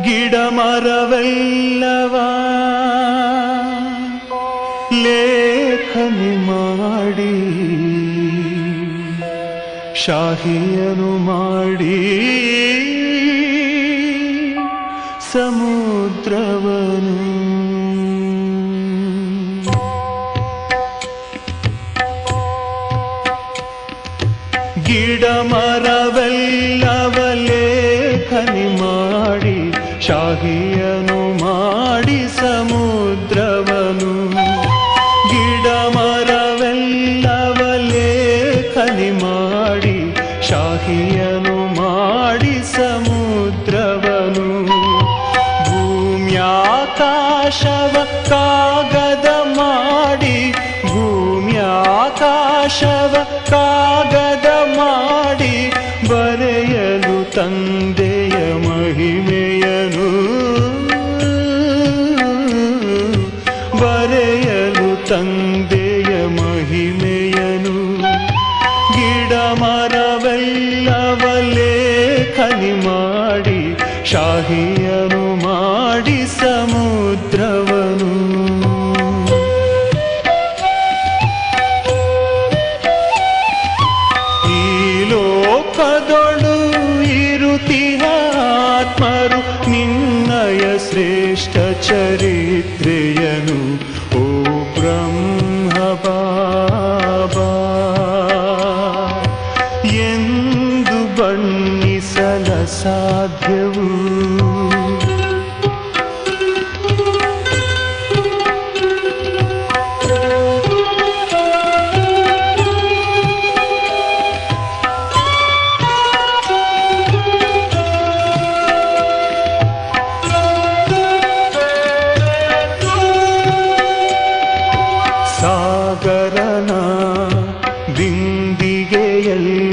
ಗಿಡ ಮರವೆಲ್ಲವ ಲೇಖನಿ ಮಾಡಿ ಶಾಹಿಯನು ಮಾಡಿ ಸಮುದ್ರವನು ಗಿಡ ಮರವೆಲ್ಲವ ಲೇಖನಿ ಮಾಡಿ ಶಾಹಿಯನು ಮಾಡಿ ಸಮುದ್ರವನು ಗಿಡ ಮರವೆಲ್ಲವ ಲೇಖನಿ ಮಾಡಿ ಶಾಹಿಯನು ಮಾಡಿ ಸಮುದ್ರವನು ಭೂಮ್ಯಾಕಾಶವ ಕಾಗದ ಮಾಡಿ ಭೂಮ್ಯಾಕಾಶವ ಕಾಗದ ಮಾಡಿ ಬರೆಯಲು ತಂದೆಯ ಮಹಿಮೆಯನು ಬರೆಯಲು ತಂದೆಯ ಮಹಿಮೆಯನು ಗಿಡ ಮರವೆಲ್ಲವ ಲೇಖನಿ ಮಾಡಿ ಶಾಹಿಯನು ಮಾಡಿ ಸಮುದ್ರವನು ಈ ಲೋಕದೊಳು ಇರುತಿಹ ಆತ್ಮರು ನಿನ್ನಯ ಶ್ರೇಷ್ಠ ಚರಿತ್ರೆಯನು ಓ ಬ್ರಹ್ಮ ಬಾಬಾ ಎಂದು ಬಣ್ಣಿಸಲ ಸಾಧ್ಯವು ಸಾಗರನ ಬಿಂದಿಗೆಯಲ್ಲಿ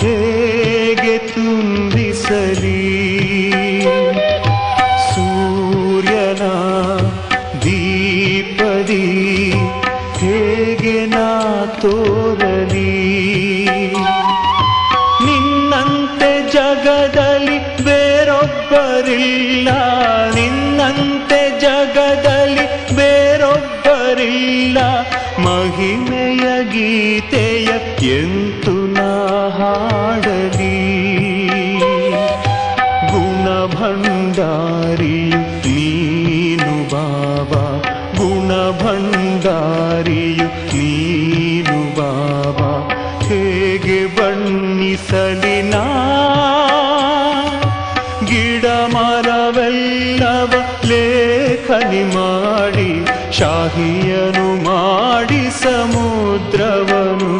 ಹೇಗೆ ತುಂಬಿಸಲಿ ಸೂರ್ಯನ ದೀಪದಿ ಹೇಗೆ ನಾ ತೋರಲಿ ನಿನ್ನಂತೆ ಜಗದಲ್ಲಿ ಬೇರೊಬ್ಬರಿಲ್ಲ ನಿನ್ನಂತೆ ಜಗದಲ್ಲಿ ಬೇರೊಬ್ಬರಿಲ್ಲ ಮಹಿಮೆಯ ಗೀತೆಯ ಎಂತು ನಾ ಹಾಡಲಿ ಗುಣಭಂಡಾರಿಯು ನೀನು ಬಾಬಾ ಗುಣಭಂಡಾರಿಯು ನೀನು ಬಾಬಾ ಹೇಗೆ ಬಣ್ಣಿಸಲಿ ನಾ ಗಿಡ ಮರವೆಲ್ಲವ ಲೇಖನಿ ಮಾಡಿ ಶಾಹಿಯನು ಮಾಡಿ ಸಮುದ್ರವನು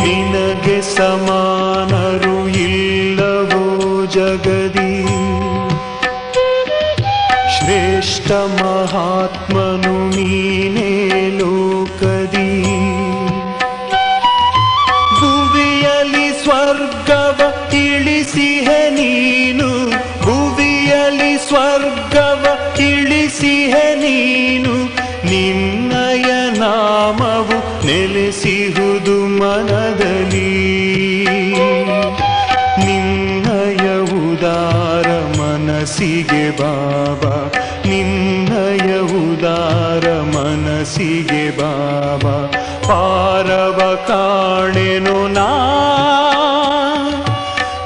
ನಿನಗೆ ಸಮಾನರು ಇಲ್ಲವೋ ಜಗದಿ ಶ್ರೇಷ್ಠ ಮಹಾತ್ಮನು ನೀನೇ ಲೋಕದಿ ಭುವಿಯಲಿ ಸ್ವರ್ಗವ ಇಳಿಸಿಹೆ ನೀನು ಭುವಿಯಲಿ ಸ್ವರ್ಗವ ಇಳಿಸಿಹೆ ನೀನು ನಿನ್ನಯ ನಾಮವು ನೆಲೆಸಿಹುದು ಮನದಲ್ಲಿ ನಿನ್ನಯ ಉದಾರ ಮನಸ್ಸಿಗೆ ಬಾಬಾ ನಿನ್ನಯ ಉದಾರ ಮನಸ್ಸಿಗೆ ಬಾಬಾ ಪಾರವ ಕಾಣೆನು ನಾ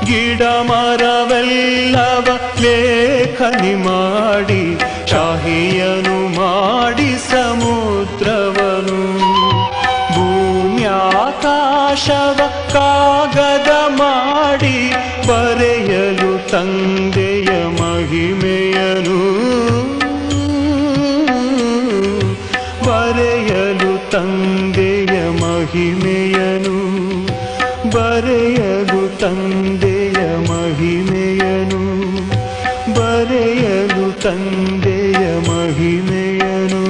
ಗಿಡ ಮರವೆಲ್ಲವ ಲೇಖನಿ ಮಾಡಿ ಶಾಹಿಯನು ಮಾಡಿ ಸಮುದ್ರವನು ಭೂಮ್ಯಾಕಾಶವ ಕಾಗದ ಮಾಡಿ ಬರೆಯಲು ತಂದೆಯ ಮಹಿಮೆಯನು ಬರೆಯಲು ತಂದೆಯ ಮಹಿಮೆಯನು ಬರೆಯಲು ತಂದೆಯ ಮಹಿಮೆಯನು ಬರೆಯಲು ತಂದೆಯ ಮಹಿಮೆಯನು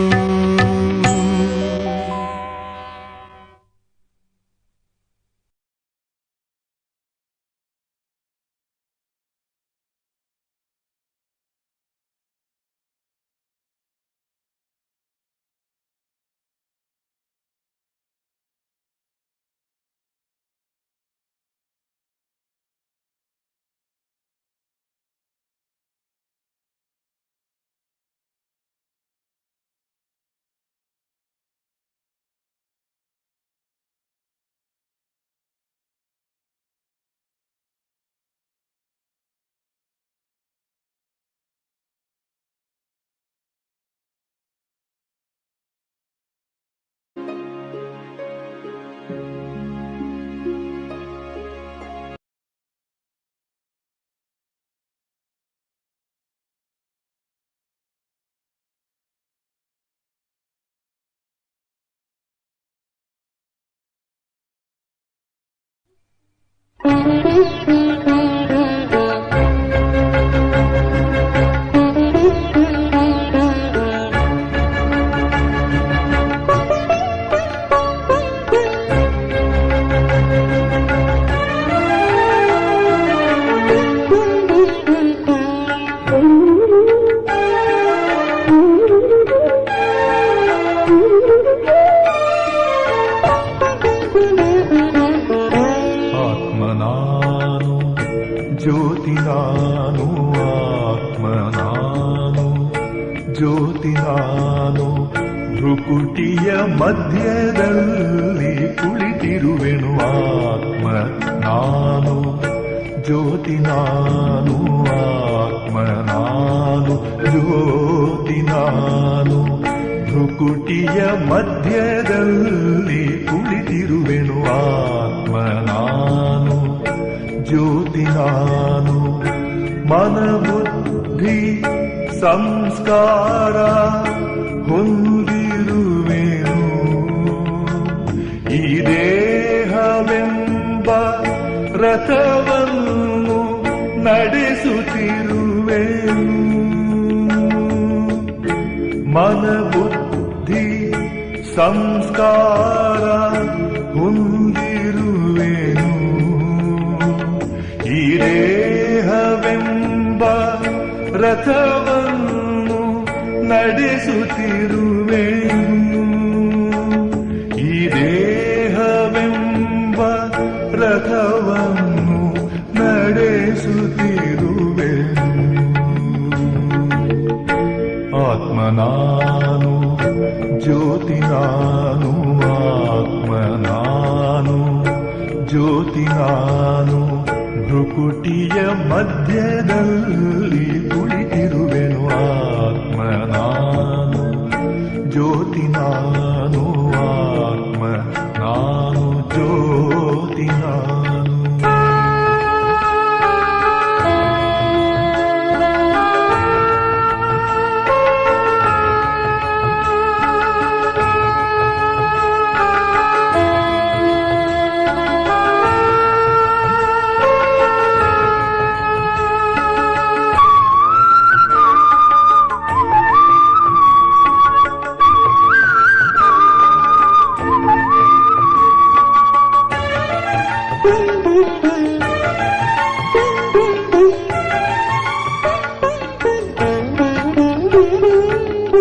ನಾನು ಭ್ರುಕುಟಿಯ ಮಧ್ಯದಲ್ಲಿ ಕುಳಿತಿರುವೆನು ಆತ್ಮ ನಾನು ಜ್ಯೋತಿ ನಾನು ಆತ್ಮ ನಾನು ಜ್ಯೋತಿ ನಾನು ಭ್ರುಕುಟಿಯ ಮಧ್ಯದಲ್ಲಿ ಕುಳಿತಿರುವೆನು ಆತ್ಮ ನಾನು ಜ್ಯೋತಿ ನಾನು ಮನಬುದ್ಧಿ ಸಂಸ್ಕಾರ ಹೊಂದಿರುವೆನು ಈ ದೇಹವೆಂಬ ರಥವನ್ನು ನಡೆಸುತ್ತಿರುವೆನು ಮನಬುದ್ಧಿ ಸಂಸ್ಕಾರ ಹೊಂದಿರುವೆನು ಈ ದೇಹವೆಂಬ ರಥವನ್ನು ನಡೆಸುತ್ತಿರುವೆನು ಈ ದೇಹವೆಂಬ ರಥವನ್ನು ನಡೆಸುತ್ತಿರುವೆನು ಆತ್ಮ ನಾನು ಜ್ಯೋತಿ ನಾನು ಆತ್ಮ ನಾನು ಜ್ಯೋತಿ ನಾನು ಭ್ರುಕುಟಿಯ ಮಧ್ಯದಲ್ಲಿ ಕುಳಿತಿರುವೆನು ಆತ್ಮ ನಾನು ಜ್ಯೋತಿ ನಾನು ಆತ್ಮ ನಾನು ಜ್ಯೋತಿ ನಾನು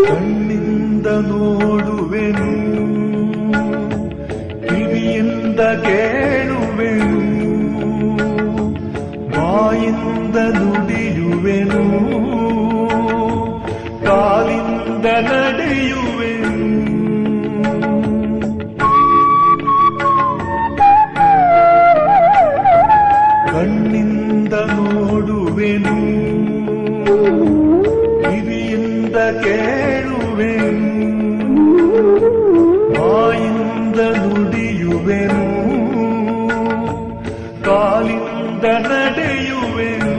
ಕಣ್ಣಿಂದ ನೋಡುವೆನು ಕಿವಿಯಿಂದ ಕೇಳುವೆನು ಬಾಯಿಂದ ನುಡಿಯುವೆನು ಕಾಲಿಂದ ನಡೆಯುವೆನು ಕಣ್ಣಿಂದ ನೋಡುವೆನು ಕಿವಿಯಿಂದ ಕೇಳುವೆನು ಬಾಯಿಂದ ನುಡಿಯುವೆನು ಕಾಲಿಂದ ನಡೆಯುವೆನು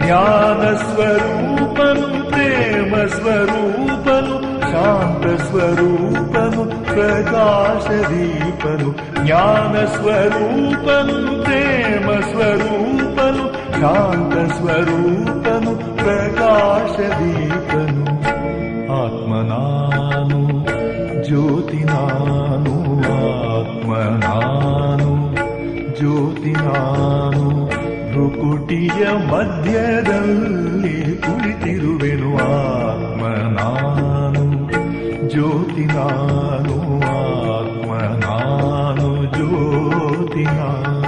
ಜ್ಞಾನ ಸ್ವರೂಪನು ಪ್ರೇಮ ಸ್ವರೂಪನು ಶಾಂತ ಸ್ವರೂಪನು ಪ್ರಕಾಶ ದೀಪನು ಜ್ಞಾನ ಸ್ವರೂಪನು ಪ್ರೇಮ ಸ್ವರೂಪನು ಶಾಂತ ಸ್ವರೂಪನು ಪ್ರಕಾಶ ದೀಪನು ಆತ್ಮ ನಾನು ಜ್ಯೋತಿ ನಾನು ಆತ್ಮ ನಾನು ಜ್ಯೋತಿ ನಾನು ಭ್ರುಕುಟಿಯ ಮಧ್ಯದಲ್ಲಿ ಕುಳಿತಿರುವೆನು ಆತ್ಮ ನಾನು ಜ್ಯೋತಿ ನಾನು ಆತ್ಮ ನಾನು ಜ್ಯೋತಿ ನಾನು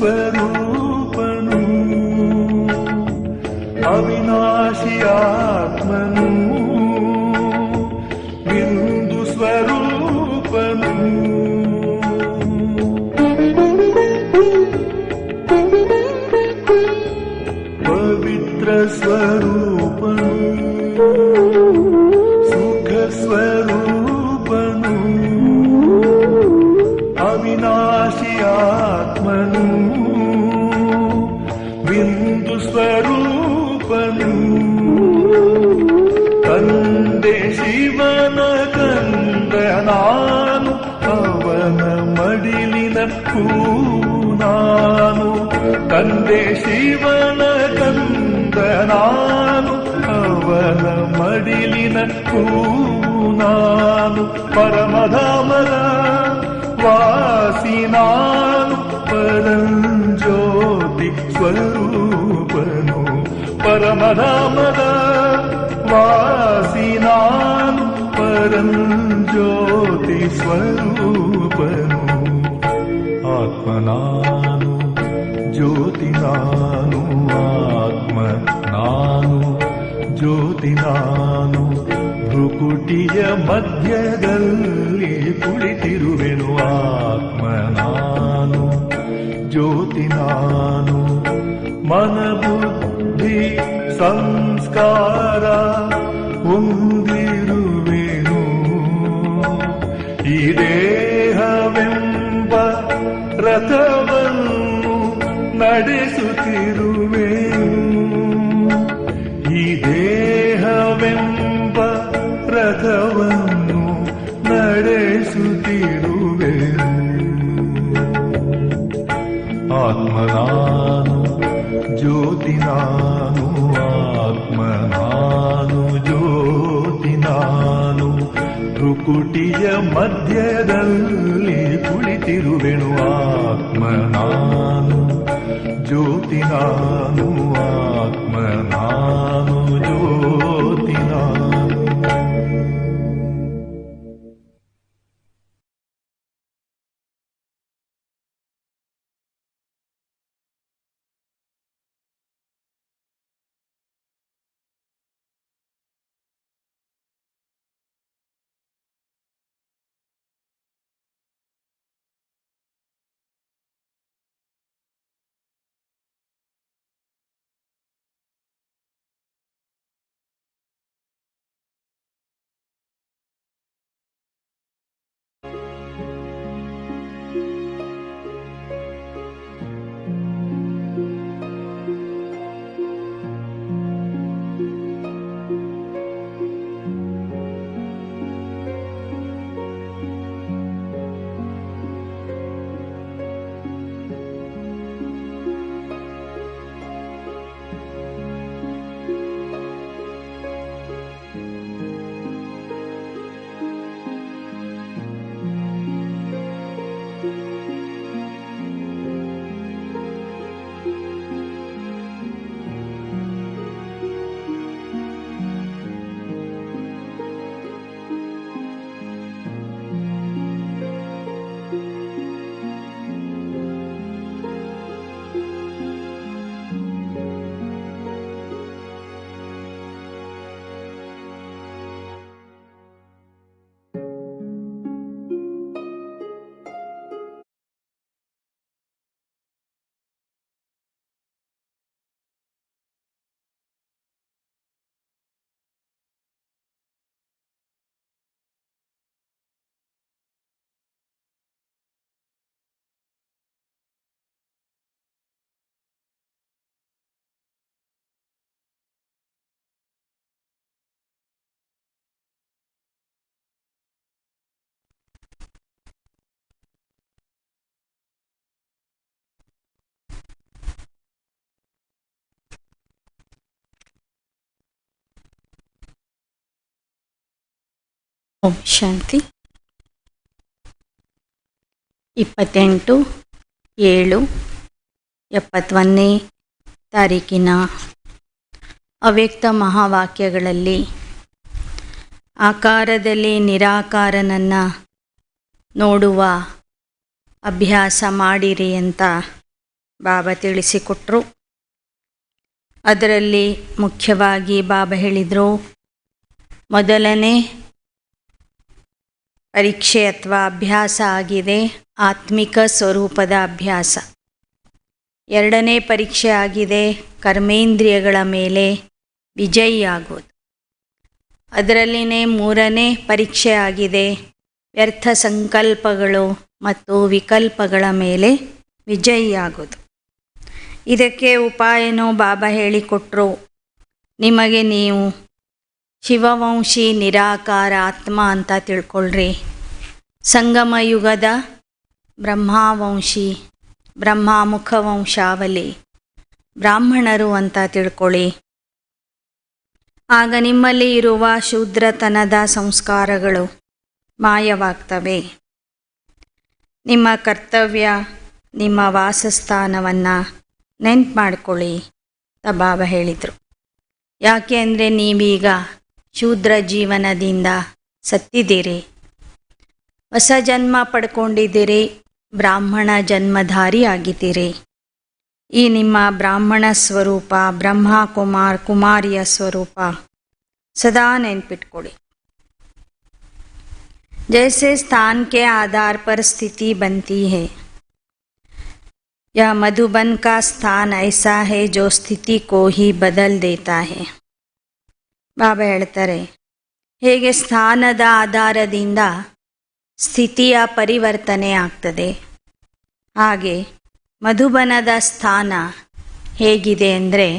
ಸ್ವರೂಪನು ಅವಿನಾಶಿ ಆತ್ಮನು ಬಿಂದು ಸ್ವರೂಪನು ಪವಿತ್ರ ಸ್ವರೂಪನು ಸುಖ ಸ್ವರೂಪನು ಅವಿನಾಶಿ ಆತ್ಮನು ಬಿಂದು ಸ್ವರೂಪನು ತಂದೆ ಶಿವನ ಕಂದ ನಾನು, ಅವನ ಮಡಿಲಿನ ಹೂ ನಾನು. ತಂದೆ ಶಿವನ ಕಂದ ನಾನು, ಅವನ ಮಡಿಲಿನ ಹೂ ನಾನು. ಪರಮಧಾಮದ ವಾಸಿ ನಾನು, ಪರಂಜ್ಯೋತಿ ಸ್ವರೂಪನು. ಪರಮಧಾಮದ ವಾಸಿ ನಾನು, ಪರಂಜ್ಯೋತಿ ಸ್ವರೂಪನು. ಆತ್ಮ ನಾನು, ಜ್ಯೋತಿ ನಾನು, ಆತ್ಮ ನಾನು, ಜ್ಯೋತಿ ನಾನು. ಭ್ರುಕುಟಿಯ ಮಧ್ಯದಲ್ಲಿ ಕುಳಿತಿರುವೆನು, ಆತ್ಮ ನಾನು, ಜ್ಯೋತಿ ನಾನು. ಮನಬುದ್ಧಿ ಸಂಸ್ಕಾರ ಹೊಂದಿರುವೆನು, ಈ ದೇಹವೆಂಬ ರಥವನ್ನು ನಡೆಸುತ್ತಿರುವೆನು. ಈ ದೇಹವೆಂಬ ರಥವನ್ನು ನಡೆಸುತ್ತಿರುವೆನು. ಆತ್ಮ ನಾನು, ಜ್ಯೋತಿ ನಾನು, ಆತ್ಮ ನಾನು, ಜ್ಯೋತಿ ನಾನು. ಭ್ರುಕುಟಿಯ ಮಧ್ಯದಲ್ಲಿ ಕುಳಿತಿರುವೆನು, ಆತ್ಮ ನಾನು, ಜ್ಯೋತಿ ನಾನು, ಆತ್ಮ ನಾನು, ಜ್ಯೋತಿ ನಾನು. ಓಂ ಶಾಂತಿ. 28/7/71 ತಾರೀಕಿನ ಅವ್ಯಕ್ತ ಮಹಾವಾಕ್ಯಗಳಲ್ಲಿ ಆಕಾರದಲ್ಲಿ ನಿರಾಕಾರನನ್ನು ನೋಡುವ ಅಭ್ಯಾಸ ಮಾಡಿರಿ ಅಂತ ಬಾಬಾ ತಿಳಿಸಿಕೊಟ್ರು. ಅದರಲ್ಲಿ ಮುಖ್ಯವಾಗಿ ಬಾಬಾ ಹೇಳಿದರು, ಮೊದಲನೇ ಪರೀಕ್ಷೆ ಅಥವಾ ಅಭ್ಯಾಸ ಆಗಿದೆ ಆತ್ಮಿಕ ಸ್ವರೂಪದ ಅಭ್ಯಾಸ. ಎರಡನೇ ಪರೀಕ್ಷೆ ಆಗಿದೆ ಕರ್ಮೇಂದ್ರಿಯಗಳ ಮೇಲೆ ವಿಜಯಿಯಾಗೋದು. ಅದರಲ್ಲಿನೇ ಮೂರನೇ ಪರೀಕ್ಷೆ ಆಗಿದೆ ವ್ಯರ್ಥ ಸಂಕಲ್ಪಗಳು ಮತ್ತು ವಿಕಲ್ಪಗಳ ಮೇಲೆ ವಿಜಯಿಯಾಗೋದು. ಇದಕ್ಕೆ ಉಪಾಯನೂ ಬಾಬಾ ಹೇಳಿಕೊಟ್ರು. ನಿಮಗೆ ನೀವು ಶಿವವಂಶಿ ನಿರಾಕಾರ ಆತ್ಮ ಅಂತ ತಿಳ್ಕೊಳ್ರಿ. ಸಂಗಮಯುಗದ ಬ್ರಹ್ಮವಂಶಿ ಬ್ರಹ್ಮಮುಖವಂಶಾವಳಿ ಬ್ರಾಹ್ಮಣರು ಅಂತ ತಿಳ್ಕೊಳ್ಳಿ. ಆಗ ನಿಮ್ಮಲ್ಲಿ ಇರುವ ಶೂದ್ರತನದ ಸಂಸ್ಕಾರಗಳು ಮಾಯವಾಗ್ತವೆ. ನಿಮ್ಮ ಕರ್ತವ್ಯ, ನಿಮ್ಮ ವಾಸಸ್ಥಾನವನ್ನು ನೆನ್ಪು ಮಾಡ್ಕೊಳ್ಳಿ ಅಂತ ಬಾಬಾ ಹೇಳಿದರು. ಯಾಕೆ ಅಂದರೆ ನೀವೀಗ ಶೂದ್ರ ಜೀವನದಿಂದ ಸತ್ತಿದ್ದೀರಿ, ಹೊಸ ಜನ್ಮ ಪಡ್ಕೊಂಡಿದ್ದೀರಿ, ಬ್ರಾಹ್ಮಣ ಜನ್ಮಧಾರಿ ಆಗಿದ್ದೀರಿ. ಈ ನಿಮ್ಮ ಬ್ರಾಹ್ಮಣ ಸ್ವರೂಪ, ಬ್ರಹ್ಮ ಕುಮಾರಿಯ ಸ್ವರೂಪ ಸದಾ ನೆನ್ಪಿಟ್ಕೊಳ್ಳಿ. जैसे स्थान के आधार पर स्थिति बनती है, यह मधुबन का स्थान ऐसा है जो स्थिति को ही बदल देता है. ಬಾಬಾ ಹೇಳ್ತಾರೆ, ಹೇಗೆ ಸ್ಥಾನದ ಆಧಾರದಿಂದ ಸ್ಥಿತಿಯ ಪರಿವರ್ತನೆ ಆಗ್ತದೆ, ಹಾಗೆ ಮಧುಬನದ ಸ್ಥಾನ ಹೇಗಿದೆ ಅಂದರೆ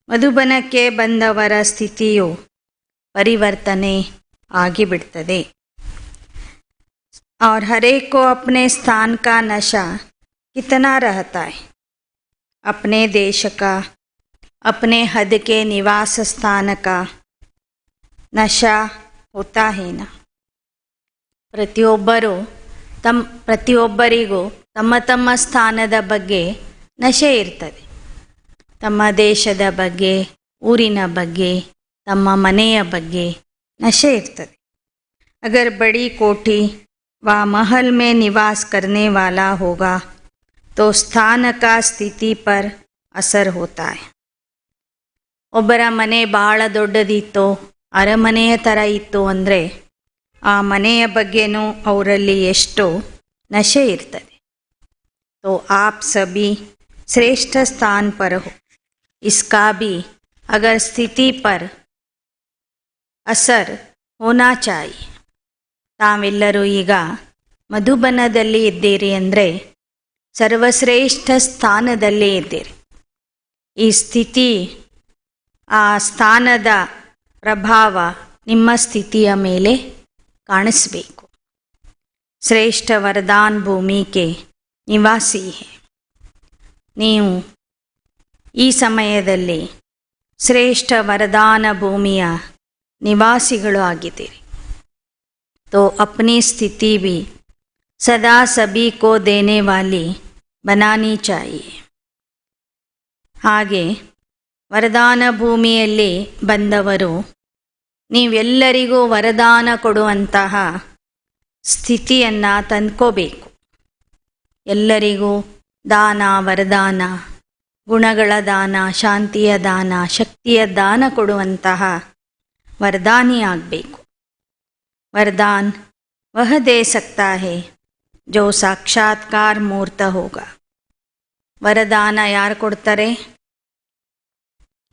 ಮಧುಬನಕ್ಕೆ ಬಂದವರ ಸ್ಥಿತಿಯು ಪರಿವರ್ತನೆ ಆಗಿಬಿಡ್ತದೆ. और हर एक को अपने स्थान का नशा कितना रहता है, अपने देश का, अपने हद के निवास स्थान का नशा होता है ना. ಪ್ರತಿಯೊಬ್ಬರಿಗೂ ತಮ್ಮ ತಮ್ಮ ಸ್ಥಾನದ ಬಗ್ಗೆ ನಶೆ ಇರ್ತದೆ. ತಮ್ಮ ದೇಶದ ಬಗ್ಗೆ, ಊರಿನ ಬಗ್ಗೆ, ತಮ್ಮ ಮನೆಯ ಬಗ್ಗೆ ನಶೆ ಇರ್ತದೆ. अगर बड़ी कोठी व महल में निवास करने वाला होगा तो स्थान का स्थिति पर असर होता है. ಒಬ್ಬರ ಮನೆ ಬಹಳ ದೊಡ್ಡದಿತ್ತು, ಅರಮನೆಯ ಥರ ಇತ್ತು ಅಂದರೆ ಆ ಮನೆಯ ಬಗ್ಗೆನೂ ಅವರಲ್ಲಿ ಎಷ್ಟು ನಶೆ ಇರ್ತದೆ. तो आप सभी श्रेष्ठ स्थान पर हो, इसका भी अगर स्थिति पर असर होना चाहिए. ತಾವೆಲ್ಲರೂ ಈಗ ಮಧುಬನದಲ್ಲಿ ಇದ್ದೀರಿ ಅಂದರೆ ಸರ್ವಶ್ರೇಷ್ಠ ಸ್ಥಾನದಲ್ಲಿ ಇದ್ದೀರಿ. ಈ ಸ್ಥಿತಿ, ಆ ಸ್ಥಾನದ ಪ್ರಭಾವ ನಿಮ್ಮ ಸ್ಥಿತಿಯ ಮೇಲೆ ಕಾಣಿಸಬೇಕು. ಶ್ರೇಷ್ಠ ವರದಾನ್ ಭೂಮಿಗೆ ನಿವಾಸಿ ಹೇ, ನೀವು ಈ ಸಮಯದಲ್ಲಿ ಶ್ರೇಷ್ಠ ವರದಾನ ಭೂಮಿಯ ನಿವಾಸಿಗಳು ಆಗಿದ್ದೀರಿ. तो अपनी स्थिति भी सदा सभी को देने वाली बनानी चाहिए. ಹಾಗೆ ವರದಾನ ಭೂಮಿಯಲ್ಲಿ ಬಂದವರು ನೀವೆಲ್ಲರಿಗೂ ವರದಾನ ಕೊಡುವಂತಹ ಸ್ಥಿತಿಯನ್ನು ತಂದ್ಕೋಬೇಕು. ಎಲ್ಲರಿಗೂ ದಾನ, ವರದಾನ, ಗುಣಗಳ ದಾನ, ಶಾಂತಿಯ ದಾನ, ಶಕ್ತಿಯ ದಾನ ಕೊಡುವಂತಹ ವರದಾನಿ ಆಗಬೇಕು. वरदान वह दे सकता है जो साक्षात्कार मूर्त होगा. ವರದಾನ ಯಾರು ಕೊಡ್ತಾರೆ?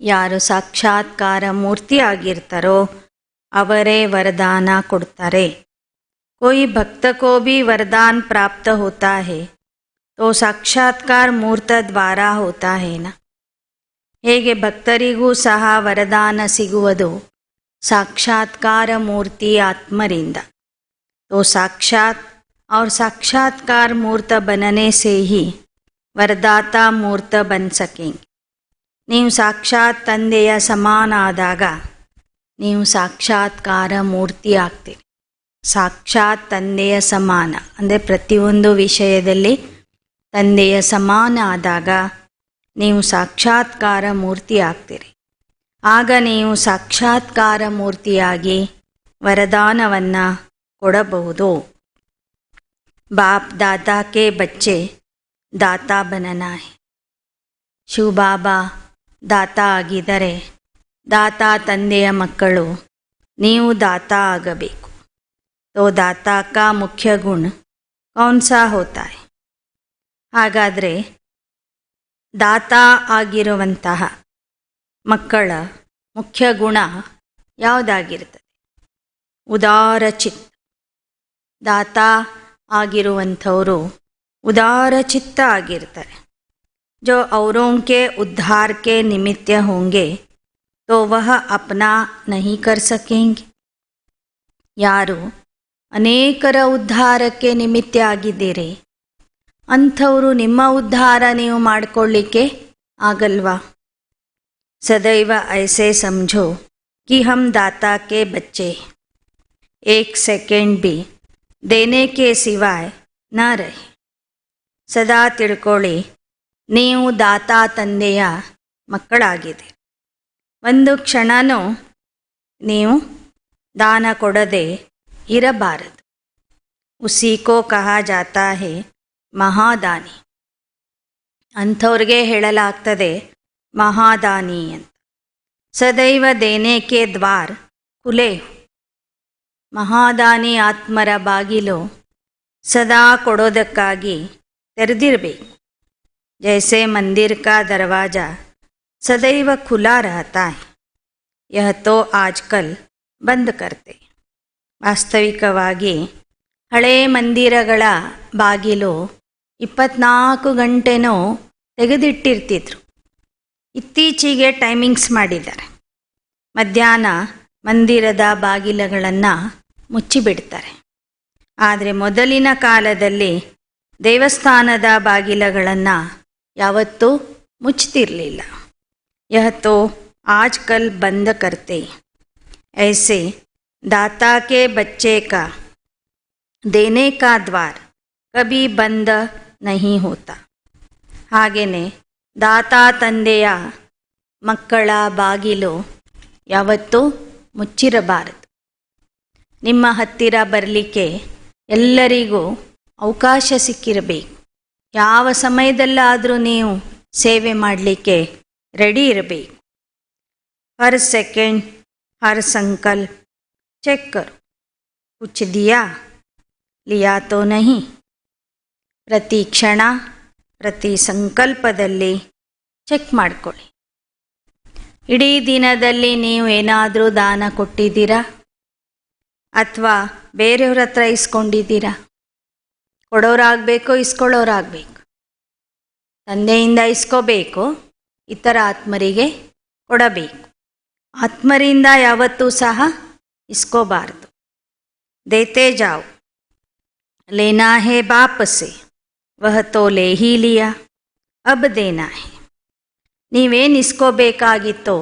ಯಾರು ಸಾಕ್ಷಾತ್ಕಾರ ಮೂರ್ತಿ ಆಗಿರ್ತಾರೋ ಅವರೇ ವರದಾನ ಕೊಡ್ತಾರೆ. कोई भक्त को भी वरदान प्राप्त होता है तो साक्षात्कार मूर्त द्वारा होता है ना. ಹೇಗೆ ಭಕ್ತರಿಗೂ ಸಹ ವರದಾನ ಸಿಗುವುದು साक्षात्कार मूर्ति आत्मरिंद. तो साक्षात और साक्षात्कार मूर्त बनने से ही वरदाता मूर्त बन सकेंगे. ನೀವು ಸಾಕ್ಷಾತ್ ತಂದೆಯ ಸಮಾನ ಆದಾಗ ನೀವು ಸಾಕ್ಷಾತ್ಕಾರ ಮೂರ್ತಿ ಆಗ್ತೀರಿ. ಸಾಕ್ಷಾತ್ ತಂದೆಯ ಸಮಾನ ಅಂದರೆ ಪ್ರತಿಯೊಂದು ವಿಷಯದಲ್ಲಿ ತಂದೆಯ ಸಮಾನ ಆದಾಗ ನೀವು ಸಾಕ್ಷಾತ್ಕಾರ ಮೂರ್ತಿ ಆಗ್ತೀರಿ. ಆಗ ನೀವು ಸಾಕ್ಷಾತ್ಕಾರ ಮೂರ್ತಿಯಾಗಿ ವರದಾನವನ್ನು ಕೊಡಬಹುದು. Baap ದಾತಾ K ಬಚ್ಚೆ ದಾತಾ ಬನನಾ high. ಶಿವಬಾಬಾ ದಾತಾ ಆಗಿದ್ದರೆ ದಾತಾ ತಂದೆಯ ಮಕ್ಕಳು ನೀವು ದಾತಾ ಆಗಬೇಕು. तो दाता का मुख्य गुण कौन सा होता है? ಹಾಗಾದರೆ ದಾತಾ ಆಗಿರುವಂತಹ ಮಕ್ಕಳ ಮುಖ್ಯ ಗುಣ ಯಾವುದಾಗಿರ್ತದೆ? ಉದಾರ ಚಿತ್ತ. ದಾತಾ ಆಗಿರುವಂಥವರು ಉದಾರ ಚಿತ್ತ ಆಗಿರ್ತಾರೆ. जो औरों के उद्धार के निमित्त होंगे तो वह अपना नहीं कर सकेंगे. ಯಾರು ಅನೇಕರ ಉದ್ಧಾರಕ್ಕೆ ನಿಮಿತ್ತ ಆಗಿದ್ದೀರಿ. ಅಂಥವರು ನಿಮ್ಮ ಉದ್ಧಾರ ನೀವು ಮಾಡಿಕೊಳ್ಳಿಕ್ಕೆ ಆಗಲ್ವಾ? सदैव ऐसे समझो कि हम दाता के बच्चे, एक सेकेंड भी देने के सिवाय न रहे. ಸದಾ ತಿಳ್ಕೊಳ್ಳಿ, ನೀವು ದಾತಾ ತಂದೆಯ ಮಕ್ಕಳಾಗಿದೆ. ಒಂದು ಕ್ಷಣನೂ ನೀವು ದಾನ ಕೊಡದೆ ಇರಬಾರದು. ಉಸಿ ಕೋ ಕಹಾ ಜಾತಾ ಹೇ ಮಹಾದಾನಿ. ಅಂಥವ್ರಿಗೆ ಹೇಳಲಾಗ್ತದೆ ಮಹಾದಾನಿ ಅಂತ. ಸದೈವ ದೇನೇಕೆ ದ್ವಾರ ಖುಲೆ. ಮಹಾದಾನಿ ಆತ್ಮರ ಬಾಗಿಲು ಸದಾ ಕೊಡೋದಕ್ಕಾಗಿ ತೆರೆದಿರಬೇಕು. ಜೈಸೆ ಮಂದಿರ ಕಾ ದರ್ವಾಜಾ ಸದೈವ ಖುಲಾ ರಹತಾ ಹೈ, ಯಹ ತೋ ಆಜ್ಕಲ್ ಬಂದ್ ಕರ್ತೆ. ವಾಸ್ತವಿಕವಾಗಿ ಹಳೇ ಮಂದಿರಗಳ ಬಾಗಿಲು 24 ಗಂಟೆನೂ ತೆಗೆದಿಟ್ಟಿರ್ತಿದ್ರು. ಇತ್ತೀಚೆಗೆ ಟೈಮಿಂಗ್ಸ್ ಮಾಡಿದ್ದಾರೆ. ಮಧ್ಯಾಹ್ನ ಮಂದಿರದ ಬಾಗಿಲುಗಳನ್ನು ಮುಚ್ಚಿಬಿಡ್ತಾರೆ. ಆದರೆ ಮೊದಲಿನ ಕಾಲದಲ್ಲಿ ದೇವಸ್ಥಾನದ ಬಾಗಿಲುಗಳನ್ನು ಯಾವತ್ತೂ ಮುಚ್ತಿರಲಿಲ್ಲ. ಯಹ ತೋ ಆಜ್ ಕಲ್ ಬಂದ್ ಕರ್ತೆ. ಐಸೆ दाता के बच्चे का देने का द्वार कभी बंद नहीं होता. ಹಾಗೆಯೇ ದಾತಾ ತಂದೆಯ ಮಕ್ಕಳ ಬಾಗಿಲು ಯಾವತ್ತೂ ಮುಚ್ಚಿರಬಾರದು. ನಿಮ್ಮ ಹತ್ತಿರ ಬರಲಿಕ್ಕೆ ಎಲ್ಲರಿಗೂ ಅವಕಾಶ ಸಿಕ್ಕಿರಬೇಕು. ಯಾವ ಸಮಯದಲ್ಲಾದರೂ ನೀವು ಸೇವೆ ಮಾಡಲಿಕ್ಕೆ ರೆಡಿ ಇರಬೇಕು. ಹರ್ ಸೆಕೆಂಡ್ ಹರ್ ಸಂಕಲ್ಪ चेक करो, कुछ दिया लिया तो नहीं. ಪ್ರತಿ ಕ್ಷಣ ಪ್ರತಿ ಸಂಕಲ್ಪದಲ್ಲಿ ಚೆಕ್ ಮಾಡಿಕೊಳ್ಳಿ. ಇಡೀ ದಿನದಲ್ಲಿ ನೀವು ಏನಾದರೂ ದಾನ ಕೊಟ್ಟಿದ್ದೀರಾ ಅಥವಾ ಬೇರೆಯವ್ರ ಹತ್ರ ಇಸ್ಕೊಂಡಿದ್ದೀರಾ? ಕೊಡೋರಾಗಬೇಕು, ಇಸ್ಕೊಳ್ಳೋರಾಗಬೇಕು. ತಂದೆಯಿಂದ ಇಸ್ಕೋಬೇಕು, ಇತರ ಆತ್ಮರಿಗೆ ಕೊಡಬೇಕು. ಆತ್ಮರಿಂದ ಯಾವತ್ತೂ ಸಹ ಇಸ್ಕೋಬಾರ್ದು. ದೇತೆ ಜಾओ, लेना है बाप से, वह तो ले ही लिया, अब देना है. ನೀವೇನು ಇಸ್ಕೋಬೇಕಾಗಿತ್ತೋ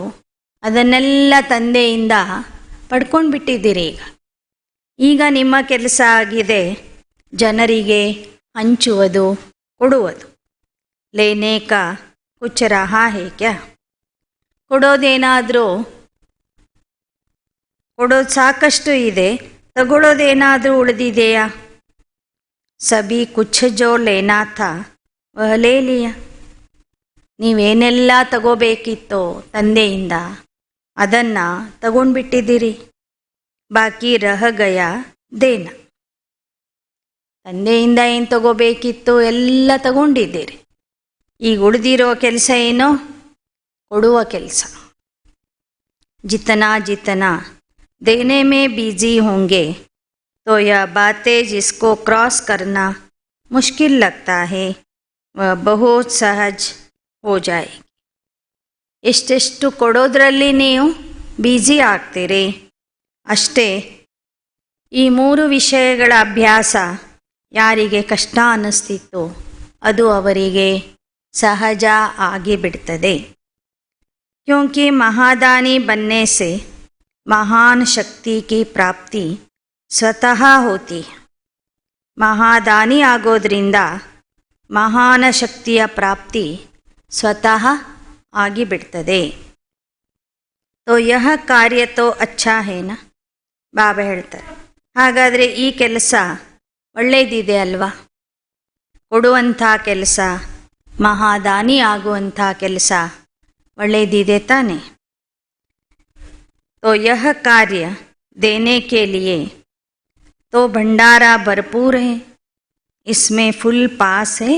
ಅದನ್ನೆಲ್ಲ ತಂದೆಯಿಂದ ಪಡ್ಕೊಂಡು ಬಿಟ್ಟಿದ್ದೀರಿ. ಈಗ ನಿಮ್ಮ ಕೆಲಸ ಆಗಿದೆ ಜನರಿಗೆ ಹಂಚುವುದು, ಕೊಡುವುದು. ಲೇನೆ ಕಾ ಕುಚ್ ರಹಾ ಹೇ ಕ್ಯಾ? ಕೊಡೋದೇನಾದರೂ ಕೊಡೋದು ಸಾಕಷ್ಟು ಇದೆ, ತಗೊಳ್ಳೋದೇನಾದರೂ ಉಳಿದಿದೆಯಾ? ಸಬಿ ಕುಛ್ ಜೋ ಲೇನಾ ಥಾ ವಹ ಲೇ ಲಿಯಾ. ನೀವೇನೆಲ್ಲ ತಗೋಬೇಕಿತ್ತೋ ತಂದೆಯಿಂದ ಅದನ್ನು ತಗೊಂಡ್ಬಿಟ್ಟಿದ್ದೀರಿ. ಬಾಕಿ ರಹ ಗಯಾ ದೇನ. ತಂದೆಯಿಂದ ಏನು ತಗೋಬೇಕಿತ್ತು ಎಲ್ಲ ತಗೊಂಡಿದ್ದೀರಿ. ಈಗ ಉಳಿದಿರೋ ಕೆಲಸ ಏನೋ ಕೊಡುವ ಕೆಲಸ. ಜಿತನಾ ಜಿತನಾ देने में बिजी होंगे तो यह बातें जिसको क्रॉस करना मुश्किल लगता है वह बहुत सहज हो जाएगी. ಎಷ್ಟೆಷ್ಟು ಕೊಡೋದ್ರಲ್ಲಿ ನೀವು ಬ್ಯುಸಿ ಆಗ್ತೀರಿ ಅಷ್ಟೇ ಈ 3 ವಿಷಯಗಳ ಅಭ್ಯಾಸ ಯಾರಿಗೆ ಕಷ್ಟ ಅನ್ನಿಸ್ತಿತ್ತು ಅದು ಅವರಿಗೆ ಸಹಜ ಆಗಿಬಿಡ್ತದೆ. क्योंकि महादानी बनने से महान शक्ति की प्राप्ति स्वतः होती है. ಮಹಾದಾನಿ ಆಗೋದ್ರಿಂದ ಮಹಾನ ಶಕ್ತಿಯ ಪ್ರಾಪ್ತಿ ಸ್ವತಃ ಆಗಿಬಿಡ್ತದೆ. ತೋ ಯಹ ಕಾರ್ಯ ತೋ ಅಚ್ಚಾ ಹೇನ. ಬಾಬಾ ಹೇಳ್ತಾರೆ, ಹಾಗಾದರೆ ಈ ಕೆಲಸ ಒಳ್ಳೆಯದಿದೆ ಅಲ್ವಾ? ಕೊಡುವಂಥ ಕೆಲಸ, ಮಹಾದಾನಿ ಆಗುವಂಥ ಕೆಲಸ ಒಳ್ಳೆಯದಿದೆ ತಾನೆ? तो यह कार्य देने के लिए तो भंडारा भरपूर है, इसमें फुल पास है.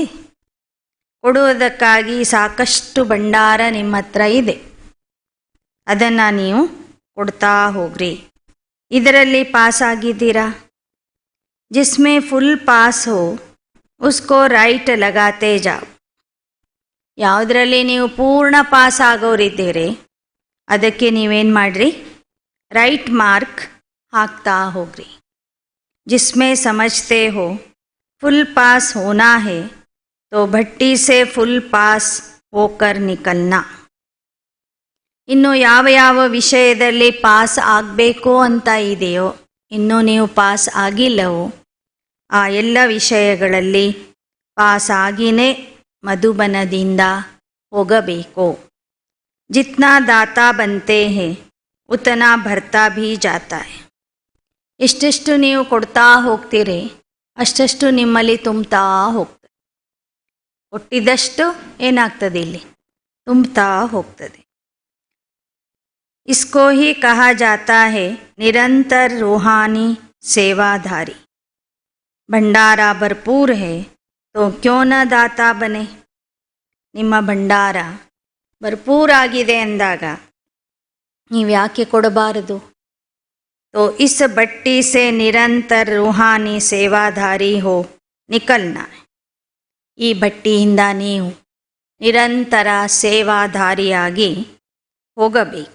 ಕೊಡುವುದಕ್ಕಾಗಿ ಸಾಕಷ್ಟು ಭಂಡಾರ ನಿಮ್ಮ ಹತ್ರ ಇದೆ, ಅದನ್ನು ನೀವು ಕೊಡ್ತಾ ಹೋಗ್ರಿ. ಇದರಲ್ಲಿ ಪಾಸ್ ಆಗಿದ್ದೀರಾ? ಜಿಸ್ಮೆ ಫುಲ್ ಪಾಸ್ ಹೋ ಉಸ್ಕೋ ರೈಟ್ ಲಗಾತೆ ಜಾओ. ಯಾವುದರಲ್ಲಿ ನೀವು ಪೂರ್ಣ ಪಾಸ್ ಆಗೋರಿದ್ದೀರಿ ಅದಕ್ಕೆ ನೀವೇನು ಮಾಡಿರಿ? ರೈಟ್ ಮಾರ್ಕ್ ಹಾಕ್ತಾ ಹೋಗ್ರಿ. जिसमें समझते हो फुल पास होना है तो भट्टी से फुल पास होकर निकलना. ಇನ್ನು ಯಾವ ಯಾವ ವಿಷಯದಲ್ಲಿ ಪಾಸ್ ಆಗಬೇಕು ಅಂತ ಇದೆಯೋ, ಇನ್ನೂ ನೀವು ಪಾಸ್ ಆಗಿಲ್ಲವೋ ಆ ಎಲ್ಲ ವಿಷಯಗಳಲ್ಲಿ ಪಾಸ್ ಆಗಿನೇ ಮಧುಬನದಿಂದ ಹೋಗಬೇಕು. ಜಿತ್ನಾ ದಾತಾ ಬಂತೆ ಹೇ ಉತನಾ ಭರ್ತಾ ಭೀ ಜಾತಾ ಹೈ. ಎಷ್ಟೆಷ್ಟು ನೀವು ಕೊಡ್ತಾ ಹೋಗ್ತೀರಿ ಅಷ್ಟೆಷ್ಟು ನಿಮ್ಮಲ್ಲಿ ತುಂಬ್ತಾ ಹೋಗ್ತದೆ. ಕೊಟ್ಟಿದ್ದಷ್ಟು ಏನಾಗ್ತದೆ, ಇಲ್ಲಿ ತುಂಬ್ತಾ ಹೋಗ್ತದೆ. इसको ही कहा जाता है निरंतर रूहानी सेवाधारी. भंडारा भरपूर है तो क्यों न दाता बने. ನಿಮ್ಮ ಭಂಡಾರ ಭರ್ಪೂರಾಗಿದೆ ಅಂದಾಗ ನೀವು ಯಾಕೆ ಕೊಡಬಾರದು. तो इस भट्टी से निरंतर रूहानी सेवाधारी हो निकलना. ಈ ಭಟ್ಟಿಯಿಂದ ನೀವು ನಿರಂತರ ಸೇವಾಧಾರಿಯಾಗಿ ಹೋಗಬೇಕು.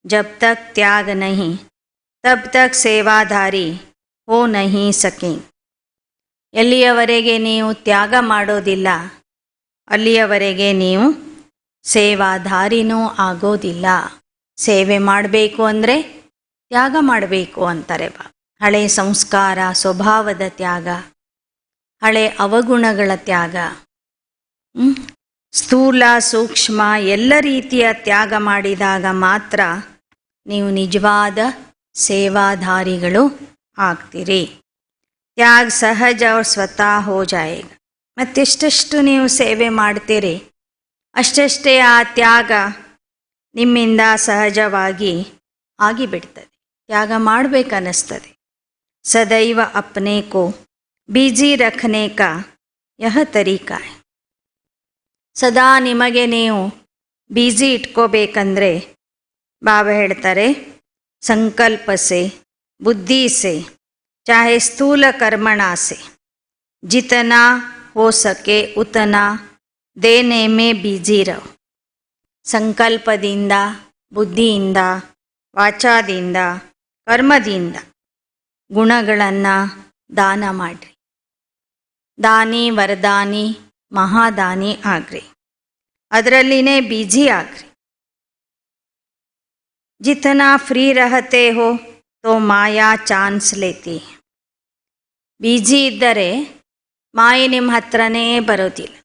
जब तक त्याग नहीं तब तक सेवाधारी हो नहीं सकें. ಎಲ್ಲಿಯವರೆಗೆ ನೀವು ತ್ಯಾಗ ಮಾಡೋದಿಲ್ಲ ಅಲ್ಲಿಯವರೆಗೆ ನೀವು ಸೇವಾಧಾರಿನೂ ಆಗೋದಿಲ್ಲ. ಸೇವೆ ಮಾಡಬೇಕು ಅಂದರೆ ತ್ಯಾಗ ಮಾಡಬೇಕು ಅಂತಾರೆ ಹಳೆ ಸಂಸ್ಕಾರ ಸ್ವಭಾವದ ತ್ಯಾಗ, ಹಳೆ ಅವಗುಣಗಳ ತ್ಯಾಗ, ಸ್ಥೂಲ ಸೂಕ್ಷ್ಮ ಎಲ್ಲ ರೀತಿಯ ತ್ಯಾಗ ಮಾಡಿದಾಗ ಮಾತ್ರ ನೀವು ನಿಜವಾದ ಸೇವಾಧಾರಿಗಳು ಆಗ್ತೀರಿ. ತ್ಯಾಗ ಸಹಜ और ಸ್ವತಃ ಹೋ ಜಾಯೇಗ. ಮತ್ತೆಷ್ಟೆಷ್ಟು ನೀವು ಸೇವೆ ಮಾಡ್ತೀರಿ ಅಷ್ಟೆಷ್ಟೇ ಆ ತ್ಯಾಗ ನಿಮ್ಮಿಂದ ಸಹಜವಾಗಿ ಆಗಿಬಿಡ್ತದೆ. ತ್ಯಾಗ ಮಾಡಬೇಕನ್ನಿಸ್ತದೆ. ಸದೈವ ಅಪ್ನೆ ಕೋ ಬಿಜಿ ರಖನೆ ಕಾ ಯಹ ತರೀಕಾ ಹೈ. ಸದಾ ನಿಮಗೆ ನೀವು ಬಿಜಿ ಇಟ್ಕೋಬೇಕಂದ್ರೆ ಬಾಬಾ ಹೇಳ್ತಾರೆ, ಸಂಕಲ್ಪ ಸೆ ಬುದ್ಧಿ ಸೆ ಚಾಹೆ ಸ್ಥೂಲ ಕರ್ಮಣ ಸೆ ಜಿತನಾ ಹೋ ಸಕೆ ಉತನಾ ದೇನೆ ಮೇ ಬಿಜಿ ರಹೋ. ಸಂಕಲ್ಪದಿಂದ, ಬುದ್ಧಿಯಿಂದ, ವಾಚಾದಿಂದ, ಕರ್ಮದಿಂದ ಗುಣಗಳನ್ನು ದಾನ ಮಾಡಿರಿ. ದಾನಿ ವರದಾನಿ ಮಹಾದಾನಿ ಆಗ್ರಿ, ಅದರಲ್ಲಿನೇ ಬಿಜಿ ಆಗ್ರಿ. ಜಿತನಾ ಫ್ರೀ ರಹತೆ ಹೋ ತೋ ಮಾಯಾ ಚಾನ್ಸ್ ಲೇತಿ. ಬಿಜಿ ಇದ್ದರೆ ಮಾಯೆ ನಿಮ್ಮ ಹತ್ರನೇ ಬರೋದಿಲ್ಲ.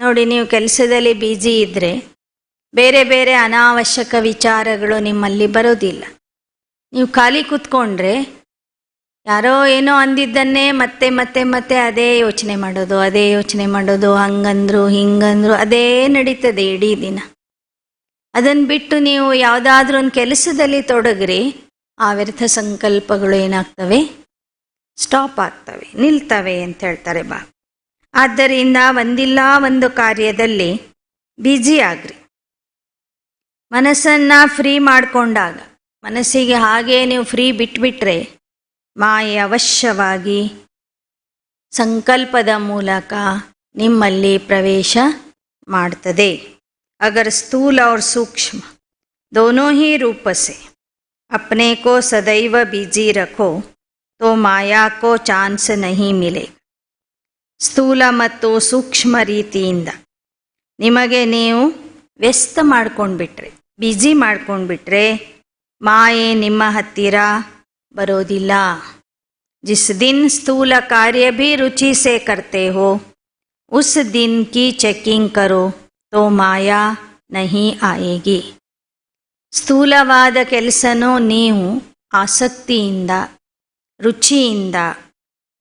ನೋಡಿ, ನೀವು ಕೆಲಸದಲ್ಲಿ ಬಿಜಿ ಇದ್ದರೆ ಬೇರೆ ಬೇರೆ ಅನಾವಶ್ಯಕ ವಿಚಾರಗಳು ನಿಮ್ಮಲ್ಲಿ ಬರೋದಿಲ್ಲ. ನೀವು ಖಾಲಿ ಕೂತ್ಕೊಂಡ್ರೆ ಯಾರೋ ಏನೋ ಅಂದಿದ್ದನ್ನೇ ಮತ್ತೆ ಮತ್ತೆ ಮತ್ತೆ ಅದೇ ಯೋಚನೆ ಮಾಡೋದು, ಹಂಗಂದ್ರು ಹಿಂಗಂದ್ರು, ಅದೇ ನಡೀತದೆ ಇಡೀ ದಿನ. ಅದನ್ನು ಬಿಟ್ಟು ನೀವು ಯಾವುದಾದ್ರೂ ಒಂದು ಕೆಲಸದಲ್ಲಿ ತೊಡಗ್ರಿ, ಆ ವ್ಯರ್ಥ ಸಂಕಲ್ಪಗಳು ಏನಾಗ್ತವೆ, ಸ್ಟಾಪ್ ಆಗ್ತವೆ, ನಿಲ್ತವೆ ಅಂತ ಹೇಳ್ತಾರೆ ಆದ್ದರಿಂದ ಒಂದಿಲ್ಲ ಒಂದು ಕಾರ್ಯದಲ್ಲಿ ಬಿಜಿ ಆಗ್ರಿ. ಮನಸ್ಸನ್ನು ಫ್ರೀ ಮಾಡಿಕೊಂಡಾಗ, ಮನಸ್ಸಿಗೆ ಹಾಗೇ ನೀವು ಫ್ರೀ ಬಿಟ್ಬಿಟ್ರೆ ಮಾಯೆ ಅವಶ್ಯವಾಗಿ ಸಂಕಲ್ಪದ ಮೂಲಕ ನಿಮ್ಮಲ್ಲಿ ಪ್ರವೇಶ ಮಾಡ್ತದೆ. ಅಗರ್ ಸ್ಥೂಲ और सूक्ष्म दोनों ही रूप से अपने को सदैव बिजी रखो तो माया को चांस नहीं मिलेगा. ಸ್ಥೂಲ ಮತ್ತು ಸೂಕ್ಷ್ಮ ರೀತಿಯಿಂದ ನಿಮಗೆ ನೀವು ವ್ಯಸ್ತ ಮಾಡ್ಕೊಂಡ್ಬಿಟ್ರೆ, ಬಿಜಿ ಮಾಡ್ಕೊಂಡ್ಬಿಟ್ರೆ ಮಾಯೆ ನಿಮ್ಮ ಹತ್ತಿರ ಬರೋದಿಲ್ಲ. जिस दिन स्थूल कार्य भी रुचि से करते हो उस दिन की चेकिंग करो तो माया नहीं आएगी. ಸ್ಥೂಲವಾದ ಕೆಲಸನೂ ನೀವು ಆಸಕ್ತಿಯಿಂದ ರುಚಿಯಿಂದ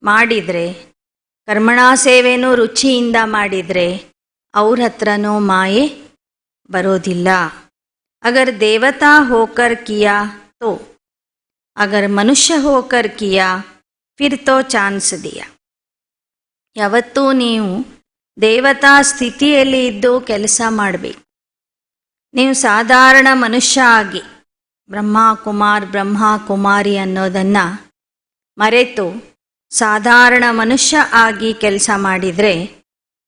ಮಾಡಿದರೆ, ಕರ್ಮಣಾ ಸೇವೆನೂ ರುಚಿಯಿಂದ ಮಾಡಿದರೆ ಅವ್ರ ಹತ್ರನೂ ಮಾಯೆ ಬರೋದಿಲ್ಲ. ಅಗರ್ ದೇವತಾ ಹೋಕರ್ ಕಿಯಾ ತೋ, ಅಗರ್ ಮನುಷ್ಯ ಹೋಕರ್ ಕಿಯಾ ಫಿರ್ ತೋ ಚಾನ್ಸ್ ದಿಯಾ. ಯಾವತ್ತೂ ನೀವು ದೇವತಾ ಸ್ಥಿತಿಯಲ್ಲಿ ಇದ್ದು ಕೆಲಸ ಮಾಡಬೇಕು. ನೀವು ಸಾಧಾರಣ ಮನುಷ್ಯ ಆಗಿ ಬ್ರಹ್ಮ ಕುಮಾರಿ ಅನ್ನೋದನ್ನು ಮರೆತು ಸಾಧಾರಣ ಮನುಷ್ಯ ಆಗಿ ಕೆಲಸ ಮಾಡಿದರೆ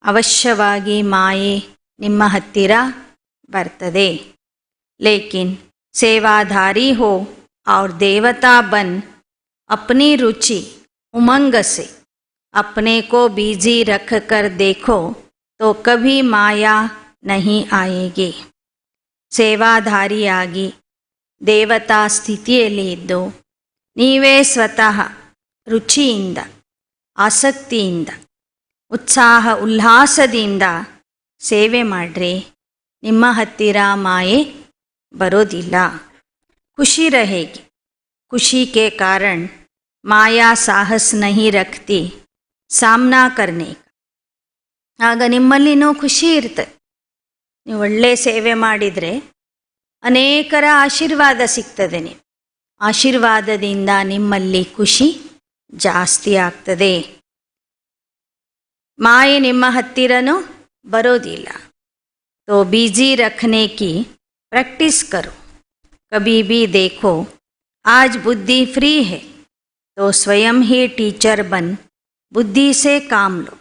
ಅವಶ್ಯವಾಗಿ ಮಾಯೆ ನಿಮ್ಮ ಹತ್ತಿರ ಬರ್ತದೆ. ಲೇಕಿನ್ ಸೇವಾಧಾರಿ ಹೋ और देवता बन अपनी रुचि उमंग से अपने को बिजी रख कर देखो तो कभी माया नहीं आएगी. ಸೇವಾಧಾರಿಯಾಗಿ ದೇವತಾ ಸ್ಥಿತಿಯಲ್ಲಿ ಇದ್ದು ನೀವೇ ಸ್ವತಃ ರುಚಿಯಿಂದ ಆಸಕ್ತಿಯಿಂದ ಉತ್ಸಾಹ ಉಲ್ಲಾಸದಿಂದ ಸೇವೆ ಮಾಡ್ರಿ. ನಿಮ್ಮ ಹತ್ತಿರ ಮಾಯೆ ಬರೋದಿಲ್ಲ. ಖುಷಿ रहेगी. खुशी के कारण माया साहस नहीं रखती सामना करने का. ಆಗ ನಿಮ್ಮಲ್ಲಿನೂ ಖುಷಿ ಇರ್ತದೆ. ನೀವು ಒಳ್ಳೆ ಸೇವೆ ಮಾಡಿದರೆ ಅನೇಕರ ಆಶೀರ್ವಾದ ಸಿಗ್ತದೆ. ನೀವು ಆಶೀರ್ವಾದದಿಂದ ನಿಮ್ಮಲ್ಲಿ ಖುಷಿ ಜಾಸ್ತಿ ಆಗ್ತದೆ. ಮಾಯೆ ನಿಮ್ಮ ಹತ್ತಿರನೂ ಬರೋದಿಲ್ಲ. तो बिजी रखने की प्रैक्टिस करो. कभी भी देखो आज बुद्धि फ्री है तो स्वयं ही टीचर बन बुद्धि से काम लो.